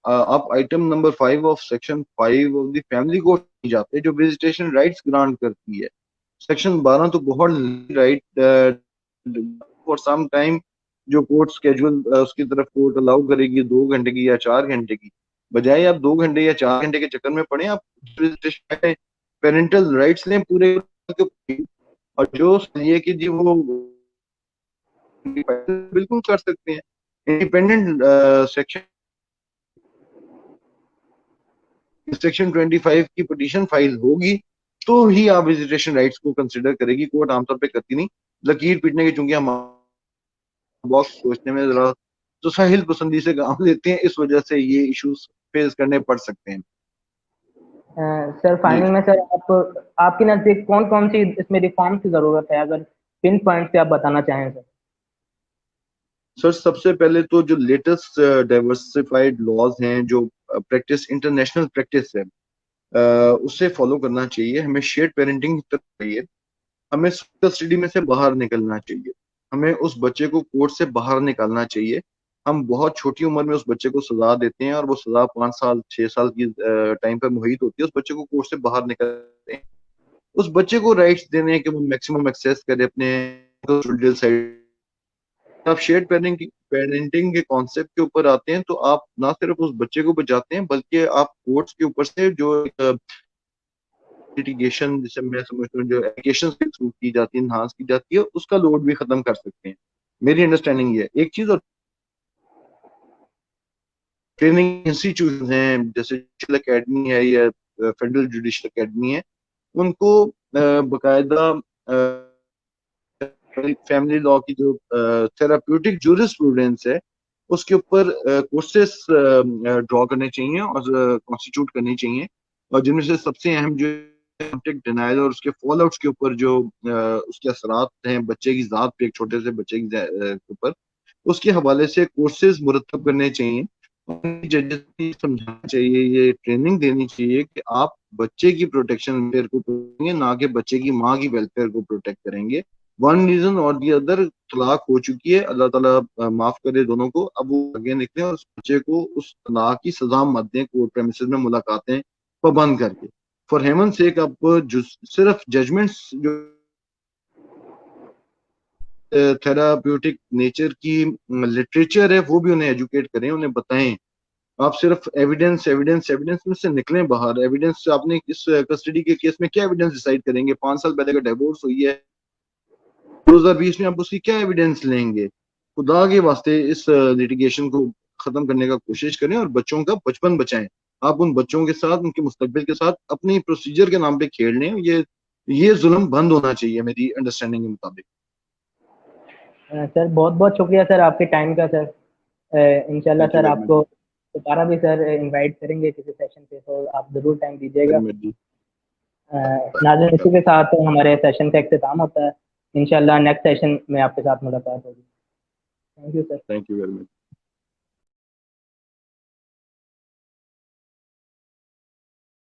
आप item number 5 of section 5 of the family code नहीं जाते जो विजिटेशन राइट्स ग्रांट करती है। सेक्शन 12 तो बहुत राइट फॉर सम टाइम जो कोर्ट स्केड्यूल उसकी तरफ कोर्ट अलाउ करेगी 2 घंटे की या 4 घंटे की, बजाय आप 2 घंटे या 4 घंटे के चक्कर में पड़े, आप पेरेंटल राइट्स लें पूरे। और जो ये कि जी वो बिल्कुल कर सकते हैं। इंडिपेंडेंट सेक्शन 25 की पिटीशन फाइल होगी तो ही आप विजिटेशन राइट्स को कंसिडर करेगी कोर्ट, आमतौर पे करती नहीं। लकीर पीटने की, चूंकि हम बॉक्स सोचने में जरा तो साहिल पसंदी से काम लेते हैं, इस वजह से ये इश्यूज फेस करने पड़ सकते हैं। सर जी फाइनल में सर आपके नज़दीक कौन कौन सी इसमें रिफॉर्म्स की ज़रूरत है, अगर पिन पॉइंट से आप बताना चाहें सर। सर, सबसे पहले तो जो लेटेस्ट डाइवर्सिफाइड लॉज हैं, जो प्रैक्टिस इंटरनेशनल प्रैक्टिस है, उसे फॉलो करना चाहिए। हमें शेयर्ड पेरेंटिंग की तरफ चाहिए। हमें कस्टडी में से बाहर निकलना चाहिए। हमें उस बच्चे को कोर्ट से बाहर निकालना चाहिए। हम बहुत छोटी उम्र में उस बच्चे को सजा देते हैं और वो सजा 5 साल 6 साल की टाइम पर मुहित होती है। उस बच्चे को कोर्ट से बाहर निकालते हैं। उस बच्चे को राइट्स देने हैं कि वो मैक्सिमम एक्सेस करे अपने जुडियल साइड। आप शेयर्ड पेरेंटिंग के कॉन्सेप्ट के ऊपर आते हैं तो आप ना सिर्फ उस बच्चे को बचाते हैं, बल्कि आप कोर्ट्स के ऊपर से जो लिटिगेशन, जिसे मैं समझता हूँ जो एप्लीकेशन के थ्रू की जाती है, इन्हांस की जाती है, उसका लोड भी खत्म कर सकते हैं। मेरी अंडरस्टैंडिंग ये है एक चीज। और ट्रेनिंग इंस्टीट्यूट हैं जैसे जुडिशल एकेडमी है या फेडरल जुडिशल एकेडमी है, उनको बकायदा फैमिली लॉ की जो थेराप्यूटिक जूरिस्प्रूडेंस है उसके ऊपर कोर्सेस ड्रॉ करने चाहिए और कॉन्स्टिट्यूट करनी चाहिए। और जिनमें से सबसे अहम जो कॉन्टेक्ट डिनायल और उसके फॉल आउट्स के ऊपर जो उसके असरात हैं बच्चे की जात पे, एक छोटे से बच्चे की के ऊपर, उसके हवाले से कोर्सेज मुरतब करने चाहिए। जजेस को समझाना चाहिए, ये ट्रेनिंग देनी चाहिए कि आप बच्चे की प्रोटेक्शन वेलफेयर को करेंगे, ना कि बच्चे की माँ की वेलफेयर को प्रोटेक्ट करेंगे। वन रीजन और दी अदर, तलाक हो चुकी है, अल्लाह ताला माफ करे दोनों को, अब वो आगे निकले और उस बच्चे को उस तलाक की सजा मत दें कोर्ट प्रेमिसेस में मुलाकातें पाबंद करके। फॉर हेवन सेक आप जो सिर्फ जजमेंट्स जो थेराप्यूटिक नेचर की लिटरेचर है वो भी उन्हें एजुकेट करें, उन्हें बताएं। आप सिर्फ एविडेंस एविडेंस एविडेंस में से निकलें बाहर। एविडेंस से आपने इस कस्टडी के केस में क्या एविडेंस डिसाइड करेंगे? 5 साल पहले का डिवोर्स हुई है 2020 में, आप उसकी क्या एविडेंस लेंगे? खुदा के वास्ते इस लिटिगेशन को खत्म करने का कोशिश करें और बच्चों का बचपन बचाएं। आप उन बच्चों के साथ, उनके मुस्तकबिल के साथ अपनी प्रोसीजर के नाम पे खेल रहे हैं। ये जुल्म बंद होना चाहिए मेरी अंडरस्टैंडिंग के मुताबिक। सर बहुत बहुत शुक्रिया सर आपके टाइम का सर। इंशाल्लाह thank you sir very much आपको दोबारा भी सर इनवाइट करेंगे किसी सेशन पे, तो आप ज़रूर टाइम दीजिएगा। वेरी मच जी। नाज़रीन इसी के साथ हमारे सेशन का इख्तिताम होता है। इंशाल्लाह नेक्स्ट सेशन में आपके साथ मुलाकात होगी। Thank you sir. Thank you very much.